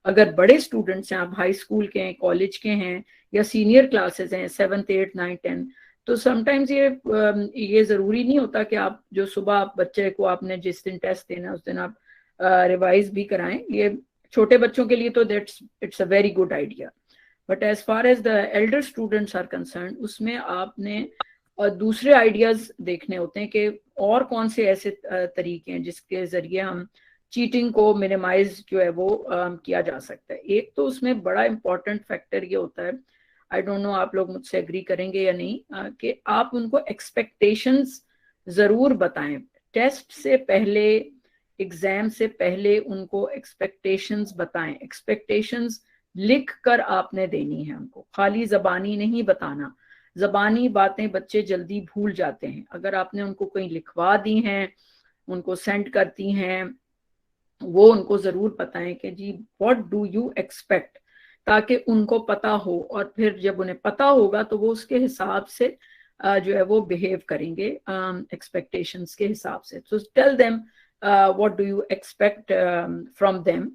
अगर बड़े स्टूडेंट्स हैं, आप हाई स्कूल के हैं, कॉलेज के हैं या सीनियर क्लासेस हैं 7th 8th 9th 10th, तो समटाइम्स ये जरूरी नहीं होता कि आप जो सुबह आप बच्चे को आपने जिस दिन टेस्ट देना उस दिन आप रिवाइज भी कराएं। ये छोटे बच्चों के लिए तो it's a very good idea, but as far as the elder students are concern, उसमें आपने दूसरे आइडियाज देखने होते हैं कि और कौन से ऐसे तरीके हैं जिसके जरिए हम चीटिंग को मिनिमाइज जो है वो किया जा सकता है। एक तो उसमें बड़ा इंपॉर्टेंट फैक्टर ये होता है, आई डोंट नो आप लोग मुझसे एग्री करेंगे या नहीं, कि आप उनको एक्सपेक्टेशंस जरूर बताएं। टेस्ट से पहले, एग्जाम से पहले उनको एक्सपेक्टेशंस बताएं। एक्सपेक्टेशंस लिख कर आपने देनी है उनको, खाली जबानी नहीं बताना। जबानी बातें बच्चे जल्दी भूल जाते हैं। अगर आपने उनको कहीं लिखवा दी हैं, उनको सेंड करती हैं, वो उनको जरूर बताएं कि जी व्हाट डू यू एक्सपेक्ट, ताकि उनको पता हो और फिर जब उन्हें पता होगा तो वो उसके हिसाब से जो है वो बिहेव करेंगे एक्सपेक्टेशंस के हिसाब से। So tell them what do you expect from them,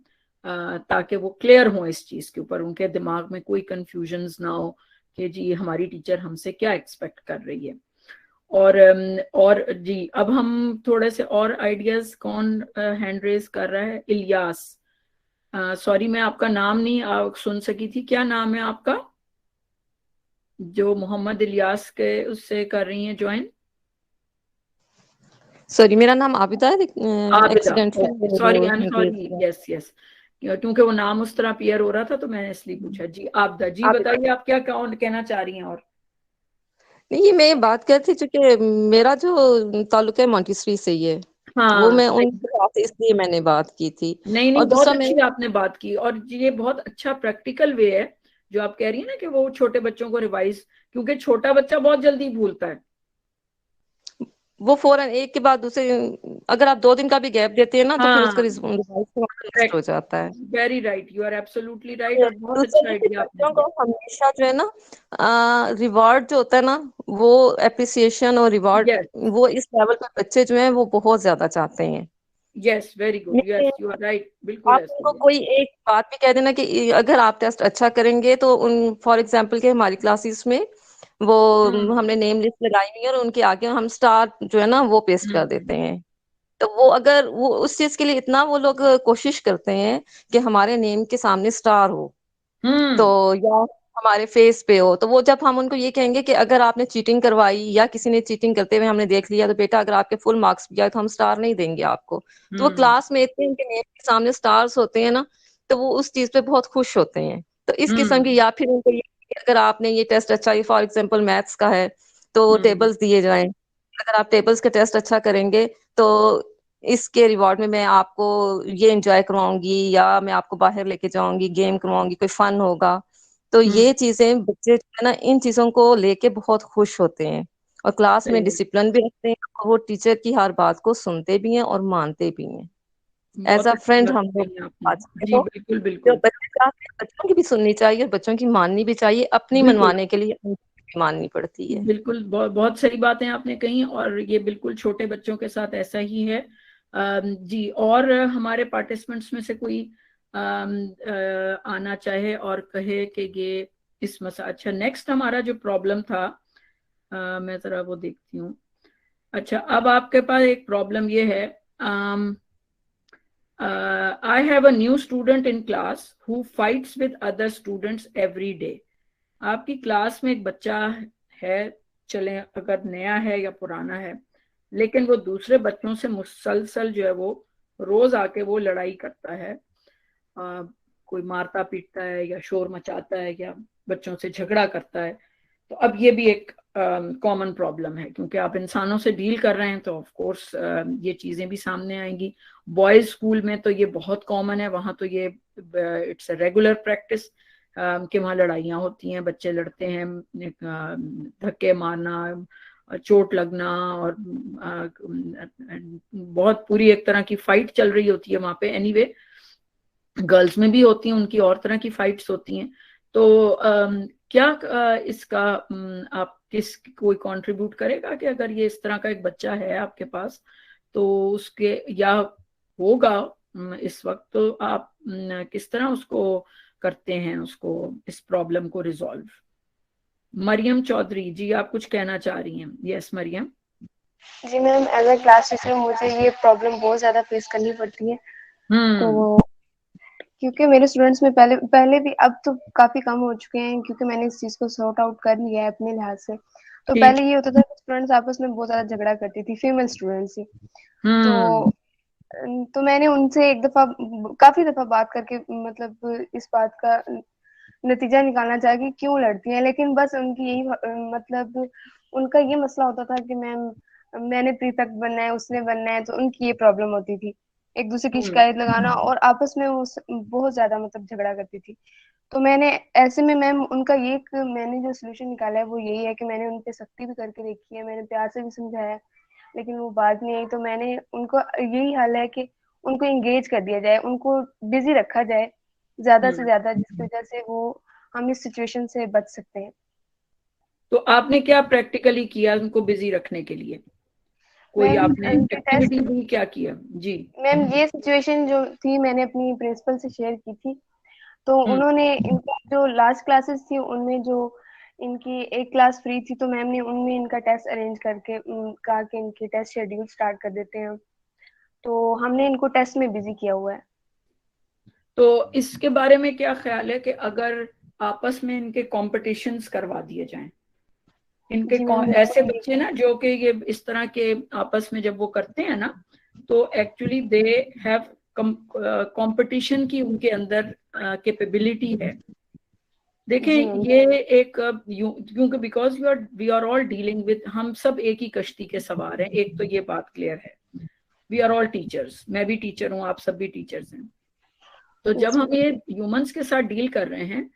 ताकि वो क्लियर हो इस चीज के ऊपर, उनके दिमाग में कोई कंफ्यूजन्स ना हो कि जी हमारी टीचर हमसे क्या एक्सपेक्ट कर रही है। और जी अब हम थोड़े से और आइडियाज, कौन हैंड रेज कर रहा है? इलियास, सॉरी मैं आपका नाम नहीं सुन सकी थी, क्या नाम है आपका जो मोहम्मद इलियास के उससे कर रही हैं ज्वाइन? सॉरी, मेरा नाम आबिदा है, accidentally sorry, I am sorry, yes yes, क्योंकि वो नाम उस तरह अपीयर हो रहा था तो मैंने इसलिए पूछा। जी आबिदा जी, बताइए आप क्या कहना चाह रही हैं? और नहीं, मैं बात कर थी चूंकि मेरा जो ताल्लुक है मॉन्टेसरी से ही है, वो मैं उनसे इसलिए मैंने बात की थी। नहीं और बहुत दूसरा अच्छी आपने बात की, और ये बहुत अच्छा प्रैक्टिकल वे है जो आप कह रही है ना कि वो छोटे बच्चों को रिवाइज, क्योंकि छोटा बच्चा बहुत जल्दी भूलता है, वो फौरन एक के बाद दूसरे, अगर आप 2 दिन का भी गैप देते हैं ना तो फिर उसका रिवाइज हो जाता है। Very right, you are absolutely right, और बहुत अच्छा आइडिया आपने बच्चों को हमेशा जो है ना रिवॉर्ड जो होता है ना, वो एप्रिसिएशन और रिवॉर्ड, वो इस लेवल पे बच्चे जो हैं वो बहुत ज्यादा चाहते हैं। Yes, very good, yes you are right, बिल्कुल। आप उनको कोई एक बात भी कह देना कि अगर आप टेस्ट अच्छा करेंगे तो उन फॉर एग्जांपल के हमारी क्लासेस में वो हमने नेम लिस्ट लगाई हुई है और उनके आगे हम स्टार जो है ना वो पेस्ट कर देते हैं। तो वो अगर वो उस चीज के लिए इतना वो लोग कोशिश करते हैं कि हमारे नेम के सामने स्टार हो, तो या हमारे फेस पे हो, तो वो जब हम उनको ये कहेंगे कि अगर आपने चीटिंग करवाई या किसी ने चीटिंग करते हुए हमने देख लिया तो बेटा अगर आपके फुल मार्क्स भी आए तो हम स्टार नहीं देंगे आपको। तो वो क्लास में इतने उनके नेम के सामने स्टार्स होते हैं ना, तो वो उस चीज पे बहुत खुश होते हैं। तो इस किस्म की, या फिर उनको ये अगर आपने ये टेस्ट अच्छा, ये फॉर एग्जाम्पल मैथ्स का है तो टेबल्स दिए जाएं, अगर आप टेबल्स का टेस्ट अच्छा करेंगे तो इसके रिवॉर्ड में मैं आपको ये एंजॉय करवाऊंगी या मैं आपको बाहर लेके जाऊंगी, गेम करवाऊंगी, कोई फन होगा। तो ये चीजें बच्चे जो है ना इन चीजों को लेके बहुत खुश होते हैं और क्लास में डिसिप्लिन भी रखते हैं और वो टीचर की हर बात को सुनते भी हैं और मानते भी हैं। एज अ फ्रेंड हम लोग बात करें जी तो बिल्कुल जो बिल्कुल। बच्चे चाहते हैं बच्चों की भी सुननी चाहिए, बच्चों की माननी भी चाहिए, अपनी बिल्कुल मनवाने के लिए उनकी भी माननी पड़ती है। बिल्कुल, बहुत सही बातें आपने कही, और ये बिल्कुल छोटे बच्चों के साथ ऐसा ही है। जी, और हमारे पार्टिसिपेंट्स में से कोई आना चाहे और कहे कि ये इस मसा अच्छा, नेक्स्ट हमारा जो प्रॉब्लम था, मैं जरा वो देखती हूँ। अच्छा, अब आपके पास एक प्रॉब्लम ये है, I have a new student in class who fights with other students every day. आपकी क्लास में एक बच्चा है, चले अगर नया है या पुराना है, लेकिन वो दूसरे बच्चों से मुसलसल जो है वो रोज आके वो लड़ाई करता है, कोई मारता पीटता है या शोर मचाता है या बच्चों से झगड़ा करता है। तो अब ये भी एक कॉमन प्रॉब्लम है, क्योंकि आप इंसानों से डील कर रहे हैं तो ऑफ कोर्स ये चीजें भी सामने आएंगी। बॉयज स्कूल में तो ये बहुत कॉमन है, वहां तो ये इट्स अ रेगुलर प्रैक्टिस कि वहाँ लड़ाइयाँ होती हैं, बच्चे लड़ते हैं, धक्के मारना, चोट लगना, और बहुत पूरी एक तरह की फाइट चल रही होती है वहाँ पे। एनीवे, गर्ल्स में भी होती हैं, उनकी और तरह की फाइट्स होती हैं। तो क्या इसका आप कोई कंट्रीब्यूट करेगा कि अगर ये इस तरह का एक बच्चा है आपके पास तो उसके या होगा इस वक्त, तो आप किस तरह उसको करते हैं, उसको इस प्रॉब्लम को रिजॉल्व? मरियम चौधरी जी, आप कुछ कहना चाह रही हैं? यस मरियम। जी ma'am, as a class teacher मुझे ये प्रॉब्लम बहुत ज्यादा फेस करनी पड़ती है। तो क्योंकि मेरे स्टूडेंट्स में पहले भी, अब तो काफी कम हो चुके हैं क्योंकि मैंने इस चीज को सॉर्ट आउट कर लिया है अपने लिहाज से। तो पहले ये होता था कि स्टूडेंट्स आपस में बहुत ज्यादा झगड़ा करती थी, फीमेल स्टूडेंट्स ही। तो मैंने उनसे एक दफा, काफी दफा बात करके मतलब इस बात का नतीजा निकालना चाहा कि क्यों लड़ती हैं, लेकिन बस उनकी यही मतलब उनका ये मसला होता था कि मैंने प्रीफेक्ट बनना है, उसने बनना है, तो उनकी ये प्रॉब्लम होती थी, एक दूसरे की शिकायत लगाना, और आपस में वो बहुत ज्यादा मतलब झगड़ा करती थी। तो मैंने ऐसे में मैम उनका मैंने जो सोल्यूशन निकाला है वो यही है कि मैंने उन पे सख्ती भी करके देखी है, मैंने प्यार से भी समझाया, लेकिन वो बात नहीं आई। तो मैंने उनको यही हल है कि उनको एंगेज कर दिया जाए, उनको बिजी रखा जाए ज्यादा से ज्यादा, जिसकी वजह से हम इस सिचुएशन से बच सकते हैं। तो आपने क्या प्रैक्टिकली किया उनको बिजी रखने के लिए? कोई आपने एक्टिविटी भी क्या किया? जी मैम, ये सिचुएशन जो थी मैंने अपनी प्रिंसिपल से शेयर की थी, तो उन्होंने इनका जो लास्ट क्लासेस थी उनमें जो इनकी एक क्लास फ्री थी, तो मैम ने उनमें इनका टेस्ट अरेंज करके कहा कि इनकी टेस्ट शेड्यूल स्टार्ट कर देते हैं, तो हमने इनको टेस्ट में बिजी किया हुआ है। तो इसके बारे में क्या ख्याल है कि अगर आपस में इनके कॉम्पिटिशन्स करवा दिए जाएं, इनके ऐसे बच्चे ना जो कि ये इस तरह के आपस में जब वो करते हैं ना, तो एक्चुअली दे हैव कंपटीशन की उनके अंदर कैपेबिलिटी है। देखें, ये एक क्योंकि because we are all dealing with, हम सब एक ही कश्ती के सवार हैं, एक तो ये बात क्लियर है। वी आर ऑल टीचर्स, मैं भी टीचर हूँ, आप सब भी टीचर्स हैं। तो जब हम ये ह्यूमंस के साथ डील कर रहे हैं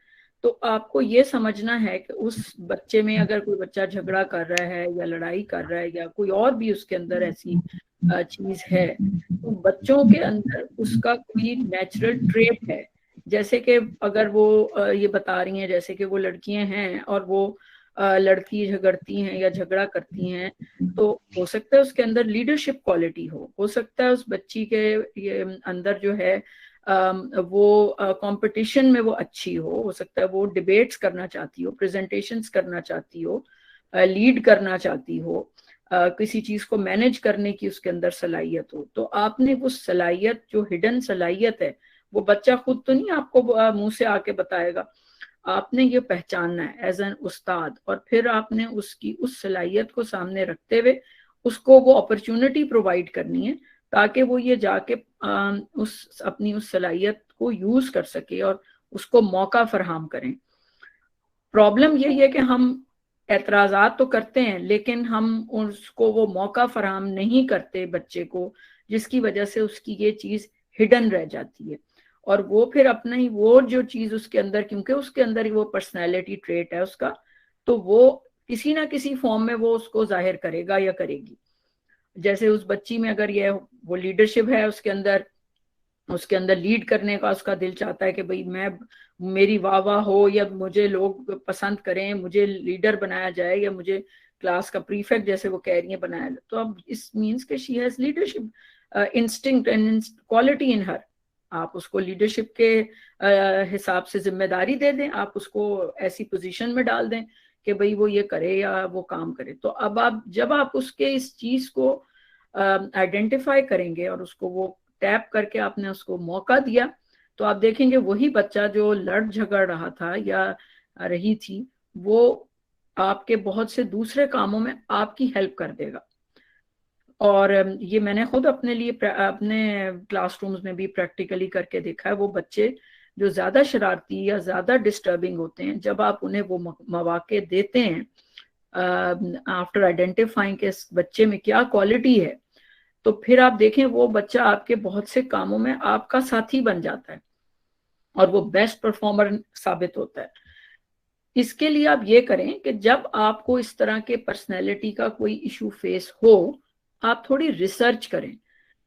तो आपको ये समझना है कि उस बच्चे में अगर कोई बच्चा झगड़ा कर रहा है या लड़ाई कर रहा है या कोई और भी उसके अंदर ऐसी चीज है, तो बच्चों के अंदर उसका कोई नेचुरल ट्रेट है। जैसे कि अगर वो ये बता रही हैं जैसे कि वो लड़कियां हैं और वो लड़ती झगड़ती हैं या झगड़ा करती हैं, तो हो सकता है उसके अंदर लीडरशिप क्वालिटी हो सकता है उस बच्ची के ये अंदर जो है वो कंपटीशन में वो अच्छी हो सकता है वो डिबेट्स करना चाहती हो, प्रेजेंटेशंस करना चाहती हो, लीड करना चाहती हो, किसी चीज को मैनेज करने की उसके अंदर सलाहियत हो। तो आपने वो सलाहियत, जो हिडन सलाहियत है, वो बच्चा खुद तो नहीं आपको मुंह से आके बताएगा, आपने ये पहचानना है एज एन उस्ताद, और फिर आपने उसकी उस सलाहियत को सामने रखते हुए उसको वो अपॉर्चुनिटी प्रोवाइड करनी है ताकि वो ये जाके अपनी उस सलाहियत को यूज कर सके और उसको मौका फराहम करें। प्रॉब्लम यही है कि हम एतराज़ात तो करते हैं लेकिन हम उसको वो मौका फराहम नहीं करते बच्चे को, जिसकी वजह से उसकी ये चीज हिडन रह जाती है, और वो फिर अपना ही वो जो चीज उसके अंदर, क्योंकि उसके अंदर ही वो पर्सनैलिटी ट्रेट है उसका, तो वो किसी ना किसी फॉर्म में वो उसको जाहिर करेगा या करेगी। जैसे उस बच्ची में अगर ये वो लीडरशिप है उसके अंदर, उसके अंदर लीड करने का उसका दिल चाहता है कि भाई मेरी वाह वाह हो, या मुझे लोग पसंद करें, मुझे लीडर बनाया जाए, या मुझे क्लास का प्रीफेक्ट जैसे वो कह रही है बनाया जाए। तो अब इस मीन्स के she has leadership instinct and quality in her. आप उसको लीडरशिप के हिसाब से जिम्मेदारी दे दें, आप उसको ऐसी पोजीशन में डाल दें कि भाई वो ये करे या वो काम करे। तो अब जब आप उसके इस चीज को आइडेंटिफाई करेंगे और उसको वो टैप करके आपने उसको मौका दिया, तो आप देखेंगे वही बच्चा जो लड़ झगड़ रहा था या रही थी, वो आपके बहुत से दूसरे कामों में आपकी हेल्प कर देगा। और ये मैंने खुद अपने लिए अपने क्लासरूम्स में भी प्रैक्टिकली करके देखा है। वो बच्चे जो ज्यादा शरारती या ज्यादा डिस्टर्बिंग होते हैं, जब आप उन्हें वो मौके देते हैं आफ्टर आइडेंटिफाइंग के इस बच्चे में क्या क्वालिटी है, तो फिर आप देखें वो बच्चा आपके बहुत से कामों में आपका साथी बन जाता है और वो बेस्ट परफॉर्मर साबित होता है। इसके लिए आप ये करें कि जब आपको इस तरह के पर्सनैलिटी का कोई इशू फेस हो, आप थोड़ी रिसर्च करें,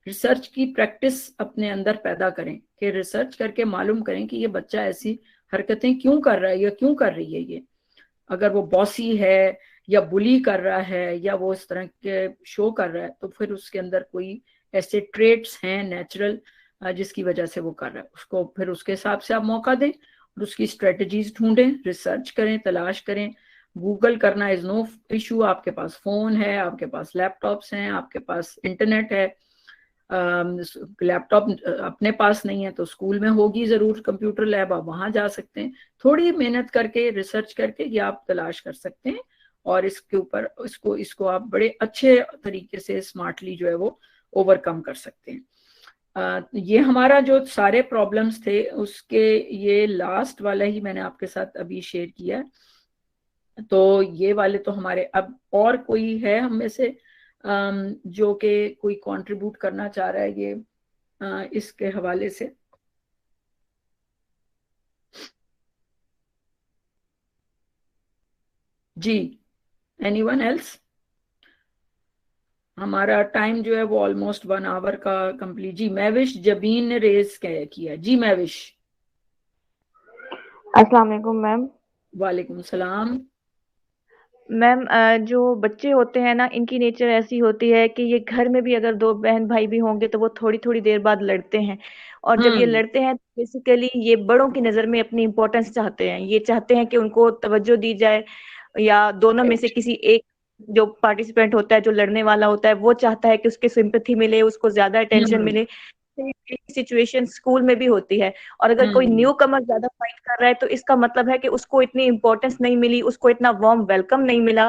रिसर्च की प्रैक्टिस अपने अंदर पैदा करें कि रिसर्च करके मालूम करें कि ये बच्चा ऐसी हरकतें क्यों कर रहा है या क्यों कर रही है। ये अगर वो बॉसी है या बुली कर रहा है या वो इस तरह के शो कर रहा है, तो फिर उसके अंदर कोई ऐसे ट्रेट्स हैं नेचुरल जिसकी वजह से वो कर रहा है। उसको फिर उसके हिसाब से आप मौका दें और उसकी स्ट्रेटजीज ढूंढें, रिसर्च करें, तलाश करें। गूगल करना इज नो इशू, आपके पास फोन है, आपके पास लैपटॉप्स हैं, आपके पास इंटरनेट है। लैपटॉप अपने पास नहीं है तो स्कूल में होगी जरूर कंप्यूटर लैब, आप वहां जा सकते हैं। थोड़ी मेहनत करके रिसर्च करके ये आप तलाश कर सकते हैं और इसके ऊपर इसको आप बड़े अच्छे तरीके से स्मार्टली जो है वो ओवरकम कर सकते हैं। ये हमारा जो सारे प्रॉब्लम्स थे उसके ये लास्ट वाला ही मैंने आपके साथ अभी शेयर किया है। तो ये वाले तो हमारे, अब और कोई है हम में से जो कि कोई कंट्रीब्यूट करना चाह रहा है ये इसके हवाले से? जी, एनीवन एल्स? हमारा टाइम जो है वो ऑलमोस्ट 1 आवर का कंप्लीट। जी, महविश जबीन ने रेज किया। जी महविश। अस्सलाम वालेकुम मैम। वालेकुम सलाम। मैम जो बच्चे होते हैं ना, इनकी नेचर ऐसी होती है कि ये घर में भी अगर 2 बहन भाई भी होंगे तो वो थोड़ी थोड़ी देर बाद लड़ते हैं, और जब ये लड़ते हैं तो बेसिकली ये बड़ों की नजर में अपनी इम्पोर्टेंस चाहते हैं। ये चाहते हैं कि उनको तवज्जो दी जाए, या दोनों में से किसी एक जो पार्टिसिपेंट होता है, जो लड़ने वाला होता है, वो चाहता है कि उसके सिंपैथी मिले, उसको ज्यादा अटेंशन मिले। सिचुएशन स्कूल में भी होती है, और अगर कोई न्यू कमर ज्यादा फाइट कर रहा है तो इसका मतलब है कि उसको इतनी इंपॉर्टेंस नहीं मिली, उसको इतना वार्म वेलकम नहीं मिला।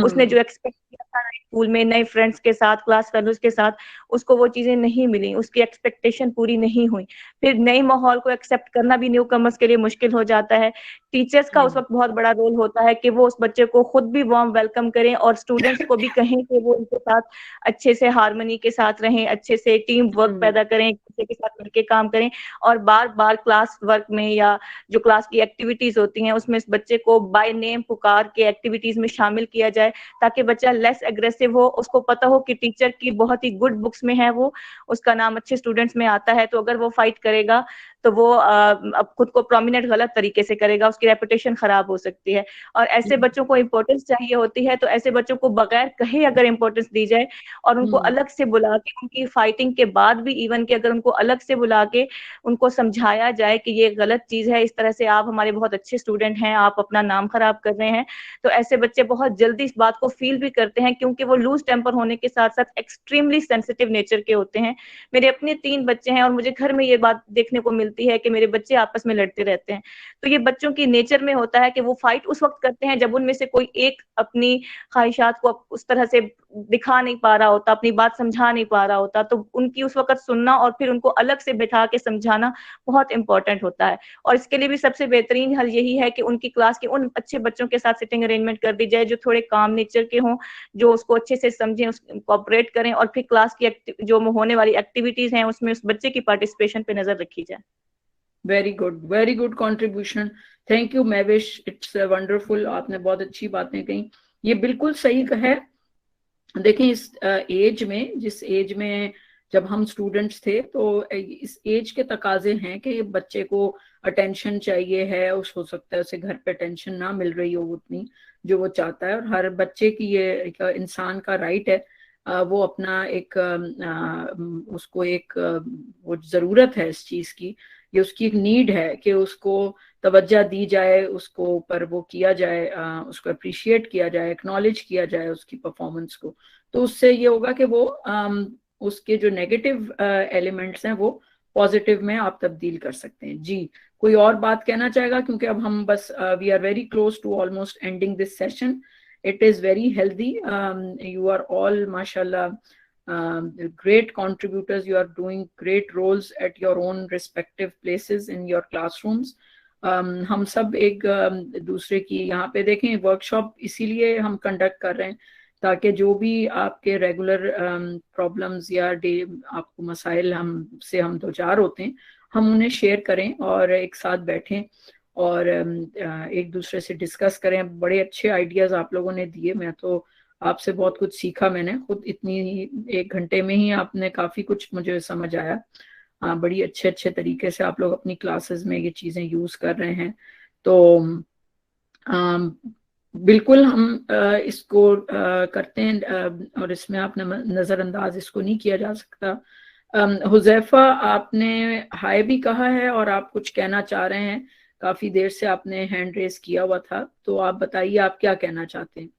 उसने जो एक्सपेक्ट किया था स्कूल में नए फ्रेंड्स के साथ, क्लास फेलोज के साथ, उसको वो चीजें नहीं मिली, उसकी एक्सपेक्टेशन पूरी नहीं हुई। फिर नए माहौल को एक्सेप्ट करना भी न्यू कमर्स के लिए मुश्किल हो जाता है। टीचर्स का उस वक्त बहुत बड़ा रोल होता है कि वो उस बच्चे को खुद भी वार्म वेलकम करें और स्टूडेंट्स को भी कहें कि वो उनके साथ अच्छे से हार्मनी के साथ रहें, अच्छे से टीम वर्क पैदा करें, एक दूसरे के साथ मिलकर काम करें, और बार बार क्लास वर्क में या जो क्लास की एक्टिविटीज होती हैं उसमें इस बच्चे को बाय नेम पुकार के एक्टिविटीज में शामिल किया जाए, ताकि बच्चा लेस एग्रेसिव हो। उसको पता हो कि टीचर की बहुत ही गुड बुक्स में है, वो उसका नाम अच्छे स्टूडेंट्स में आता है, तो अगर वो फाइट करेगा तो वो अब खुद को प्रोमिनेंट गलत तरीके से करेगा, उसकी रेपुटेशन खराब हो सकती है। और ऐसे बच्चों को इंपॉर्टेंस चाहिए होती है, तो ऐसे बच्चों को बगैर कहे अगर इंपॉर्टेंस दी जाए और उनको अलग से बुला के, उनकी फाइटिंग के बाद भी इवन कि अगर उनको अलग से बुला के उनको समझाया जाए कि ये गलत चीज है, इस तरह से आप हमारे बहुत अच्छे स्टूडेंट हैं, आप अपना नाम खराब कर रहे हैं, तो ऐसे बच्चे बहुत जल्दी इस बात को फील भी करते हैं, क्योंकि वो लूज टेम्पर होने के साथ साथ एक्सट्रीमली सेंसिटिव नेचर के होते हैं। मेरे अपने 3 बच्चे हैं और मुझे घर में ये बात देखने को मिलती है कि मेरे बच्चे आपस में लड़ते रहते हैं। तो ये बच्चों की नेचर में होता है कि वो फाइट उस वक्त करते हैं जब उनमें से कोई एक अपनी ख्वाहिशात को उस तरह से दिखा नहीं पा रहा होता, अपनी बात समझा नहीं पा रहा होता, तो उनकी उस वक्त सुनना और फिर उनको अलग से बैठा के समझाना बहुत इंपॉर्टेंट होता है। और इसके लिए भी सबसे बेहतरीन हल यही है कि उनकी क्लास के उन अच्छे बच्चों के साथ सिटिंग अरेंजमेंट कर दी जाए जो थोड़े काम नेचर के हों, जो उसको अच्छे से समझें, कोऑपरेट करें, और फिर क्लास की जो होने वाली एक्टिविटीज हैं उसमें उस बच्चे की पार्टिसिपेशन पे नजर रखी जाए। Very good contribution. Thank you Mahvish, it's wonderful. आपने बहुत अच्छी बातें कही, ये बिल्कुल सही है। देखें इस एज में, जिस एज में जब हम स्टूडेंट्स थे तो इस एज के तकाजे हैं कि बच्चे को अटेंशन चाहिए है, हो सकता है उसे घर पे अटेंशन ना मिल रही हो उतनी जो वो चाहता है, और हर बच्चे की ये एक इंसान का राइट है, वो अपना एक उसको एक वो ज़रूरत है इस चीज़ की, ये उसकी एक नीड है कि उसको तवज्जो दी जाए, उसको ऊपर वो किया जाए, उसको अप्रिशिएट किया जाए, एक्नॉलेज किया जाए उसकी परफॉर्मेंस को। तो उससे ये होगा कि वो उसके जो नेगेटिव एलिमेंट्स हैं वो पॉजिटिव में आप तब्दील कर सकते हैं। जी, कोई और बात कहना चाहेगा? क्योंकि अब हम बस we are very close to almost ending this session. It is very healthy. You are all, mashallah, great contributors. You are doing great roles at your own respective places in your classrooms. हम सब एक दूसरे की यहाँ पे देखें workshop इसीलिए हम कंडक्ट कर रहे हैं ताकि जो भी आपके रेगुलर प्रॉब्लम्स या आपको मसाइल हमसे हम दो चार होते हैं, हम उन्हें शेयर करें और एक साथ बैठें और एक दूसरे से डिस्कस करें। बड़े अच्छे आइडियाज़ आप लोगों ने दिए, मैं तो आपसे बहुत कुछ सीखा। मैंने खुद इतनी 1 घंटे में ही आपने काफ़ी कुछ मुझे समझ आया। बड़ी अच्छे तरीके से आप लोग अपनी क्लासेस में ये चीज़ें यूज़ कर रहे हैं। तो बिल्कुल हम इसको करते हैं और इसमें आपने नज़रअंदाज इसको नहीं किया जा सकता। हुज़ैफा, आपने हाय भी कहा है और आप कुछ कहना चाह रहे हैं। काफी देर से आपने हैंड रेस किया हुआ था, तो आप बताइए आप क्या कहना चाहते हैं।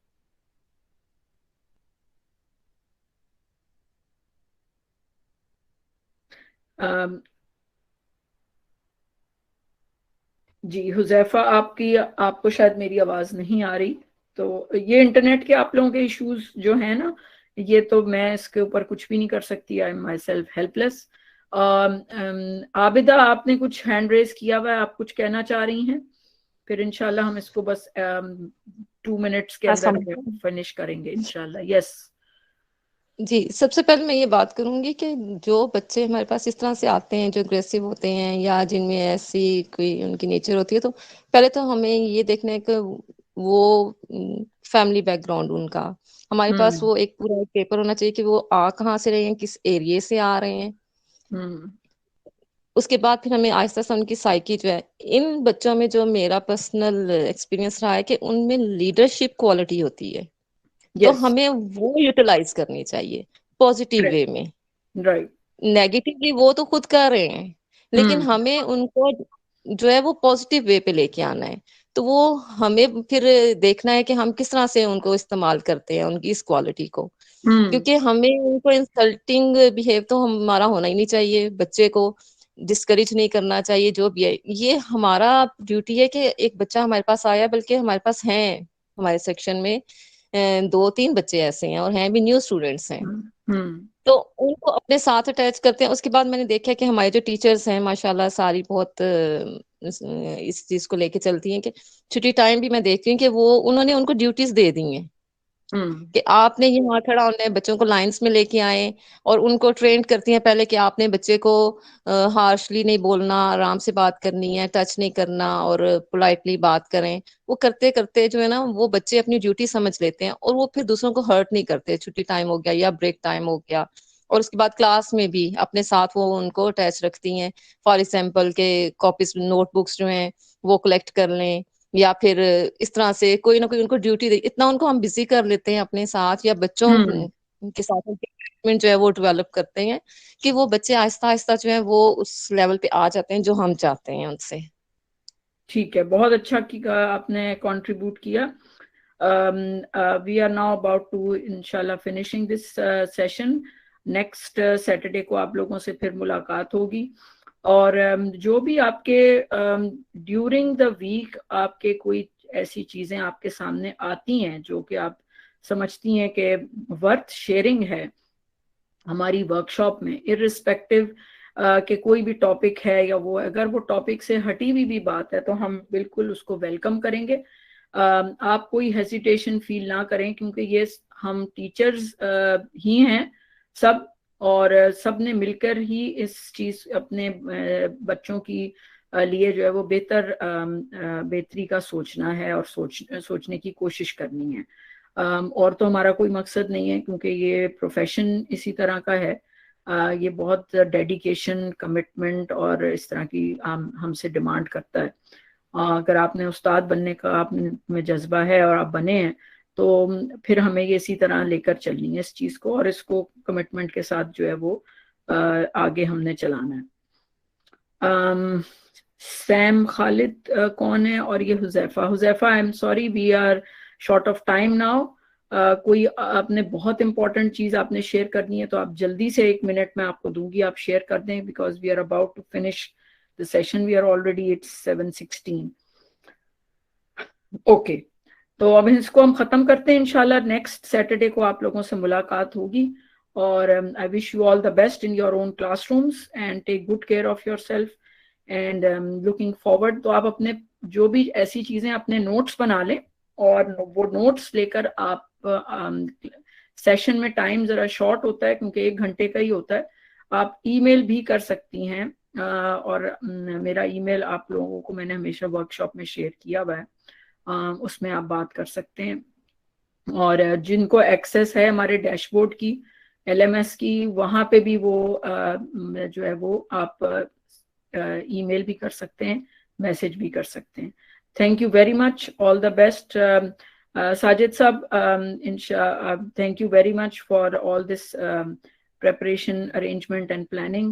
जी हुज़ैफा, आपको शायद मेरी आवाज नहीं आ रही। तो ये इंटरनेट के आप लोगों के इश्यूज जो हैं ना, ये तो मैं इसके ऊपर कुछ भी नहीं कर सकती। I am my self helpless. Abida, आपने कुछ हैंड रेस किया हुआ है, आप कुछ कहना चाह रही हैं? फिर इंशाल्लाह हम इसको बस 2 मिनट्स के अंदर फिनिश करेंगे इंशाल्लाह। यस जी, सबसे पहले मैं ये बात करूंगी कि जो बच्चे हमारे पास इस तरह से आते हैं जो अग्रेसिव होते हैं या जिनमें ऐसी कोई उनकी नेचर होती है, तो पहले तो हमें ये देखना है कि वो फैमिली बैकग्राउंड उनका, हमारे पास वो एक पूरा पेपर होना चाहिए कि वो आ कहाँ से रहे हैं, किस एरिया से आ रहे हैं। उसके बाद फिर हमें आहिस्ता आहिस्ता उनकी साइकी जो है, इन बच्चों में जो मेरा पर्सनल एक्सपीरियंस रहा है कि उनमें लीडरशिप क्वालिटी होती है। तो हमें वो यूटिलाइज करनी चाहिए पॉजिटिव वे में। नेगेटिवली वो तो खुद कर रहे हैं, लेकिन हमें उनको जो है वो पॉजिटिव वे पे लेके आना है। तो वो हमें फिर देखना है कि हम किस तरह से उनको इस्तेमाल करते हैं, उनकी इस क्वालिटी को। क्योंकि हमें उनको इंसल्टिंग बिहेव तो हमारा होना ही नहीं चाहिए, बच्चे को डिस्करेज नहीं करना चाहिए। जो भी है, ये हमारा ड्यूटी है कि एक बच्चा हमारे पास आया, बल्कि हमारे पास हैं हमारे सेक्शन में 2-3 बच्चे ऐसे हैं और हैं भी न्यू स्टूडेंट्स हैं। तो उनको अपने साथ अटैच करते हैं। उसके बाद मैंने देखा कि हमारे जो टीचर्स हैं माशाल्लाह सारी बहुत इस चीज को लेके चलती हैं कि छुट्टी टाइम भी मैं देखती हूँ कि वो उन्होंने उनको ड्यूटीज दे दी हैं कि आपने यहाँ खड़ा होना है, बच्चों को लाइंस में लेके आए और उनको ट्रेन करती हैं पहले कि आपने बच्चे को हार्शली नहीं बोलना, आराम से बात करनी है, टच नहीं करना और पोलाइटली बात करें। वो करते करते जो है ना, वो बच्चे अपनी ड्यूटी समझ लेते हैं और वो फिर दूसरों को हर्ट नहीं करते। छुट्टी टाइम हो गया या ब्रेक टाइम हो गया, और उसके बाद क्लास में भी अपने साथ वो उनको अटैच रखती हैं। फॉर एग्जाम्पल के कॉपीज नोटबुक्स जो हैं वो कलेक्ट कर लें, या फिर इस तरह से कोई ना कोई उनको ड्यूटी दे। इतना उनको हम बिजी कर लेते हैं अपने साथ, या बच्चों के साथ एंगेजमेंट जो है वो डेवलप करते हैं कि वो बच्चे आहिस्ता आहिस्ता जो है वो उस लेवल पे आ जाते हैं जो हम चाहते हैं उनसे। ठीक है, बहुत अच्छा कि आपने कंट्रीब्यूट किया। We are now about to इंशाल्लाह finishing this session. Next Saturday को आप लोगों से फिर मुलाकात होगी। और जो भी आपके ड्यूरिंग द वीक आपके कोई ऐसी चीजें आपके सामने आती हैं जो कि आप समझती हैं कि वर्थ शेयरिंग है हमारी वर्कशॉप में, इररिस्पेक्टिव कि कोई भी टॉपिक है या वो अगर वो टॉपिक से हटी हुई भी बात है तो हम बिल्कुल उसको वेलकम करेंगे। आप कोई हेजिटेशन फील ना करें, क्योंकि ये हम टीचर्स ही हैं सब, और सब ने मिलकर ही इस चीज अपने बच्चों की लिए जो है वो बेहतरी का सोचना है और सोचने की कोशिश करनी है। और तो हमारा कोई मकसद नहीं है, क्योंकि ये प्रोफेशन इसी तरह का है। ये बहुत डेडिकेशन, कमिटमेंट और इस तरह की हमसे डिमांड करता है। अगर आपने उस्ताद बनने का आप में जज्बा है और आप बने हैं तो फिर हमें ये इसी तरह लेकर चलनी है इस चीज़ को, और इसको कमिटमेंट के साथ जो है वो आगे हमने चलाना है। सैम खालिद कौन है, और ये Huzaifa, I am sorry we are short of time now. कोई आपने बहुत इंपॉर्टेंट चीज आपने शेयर करनी है तो आप जल्दी से 1 मिनट में आपको दूंगी, आप शेयर कर दें, because we are about to finish the session, we are already it's 7:16। Okay, तो अब इसको हम खत्म करते हैं। इंशाल्लाह नेक्स्ट सैटरडे को आप लोगों से मुलाकात होगी, और I wish you all the best in your own classrooms and take good care of your self and looking forward. तो आप अपने जो भी ऐसी चीजें अपने नोट्स बना लें, और वो नोट्स लेकर आप सेशन में टाइम जरा शॉर्ट होता है क्योंकि 1 घंटे का ही होता है, आप ईमेल भी कर सकती हैं, और मेरा ईमेल आप लोगों को मैंने हमेशा वर्कशॉप में शेयर किया हुआ है, उसमें आप बात कर सकते हैं। और जिनको एक्सेस है हमारे डैशबोर्ड की, LMS की, वहाँ पे भी वो जो है वो आप ईमेल भी कर सकते हैं, मैसेज भी कर सकते हैं। Thank you very much, all the best. Sajid Sab, thank you very much for all this preparation, arrangement and planning.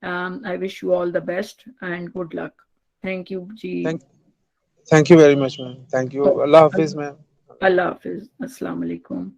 I wish you all the best and good luck. Thank you ji. Thank you very much, ma'am. Thank you. Allah Hafiz, ma'am. Allah Hafiz. Assalamu alaikum.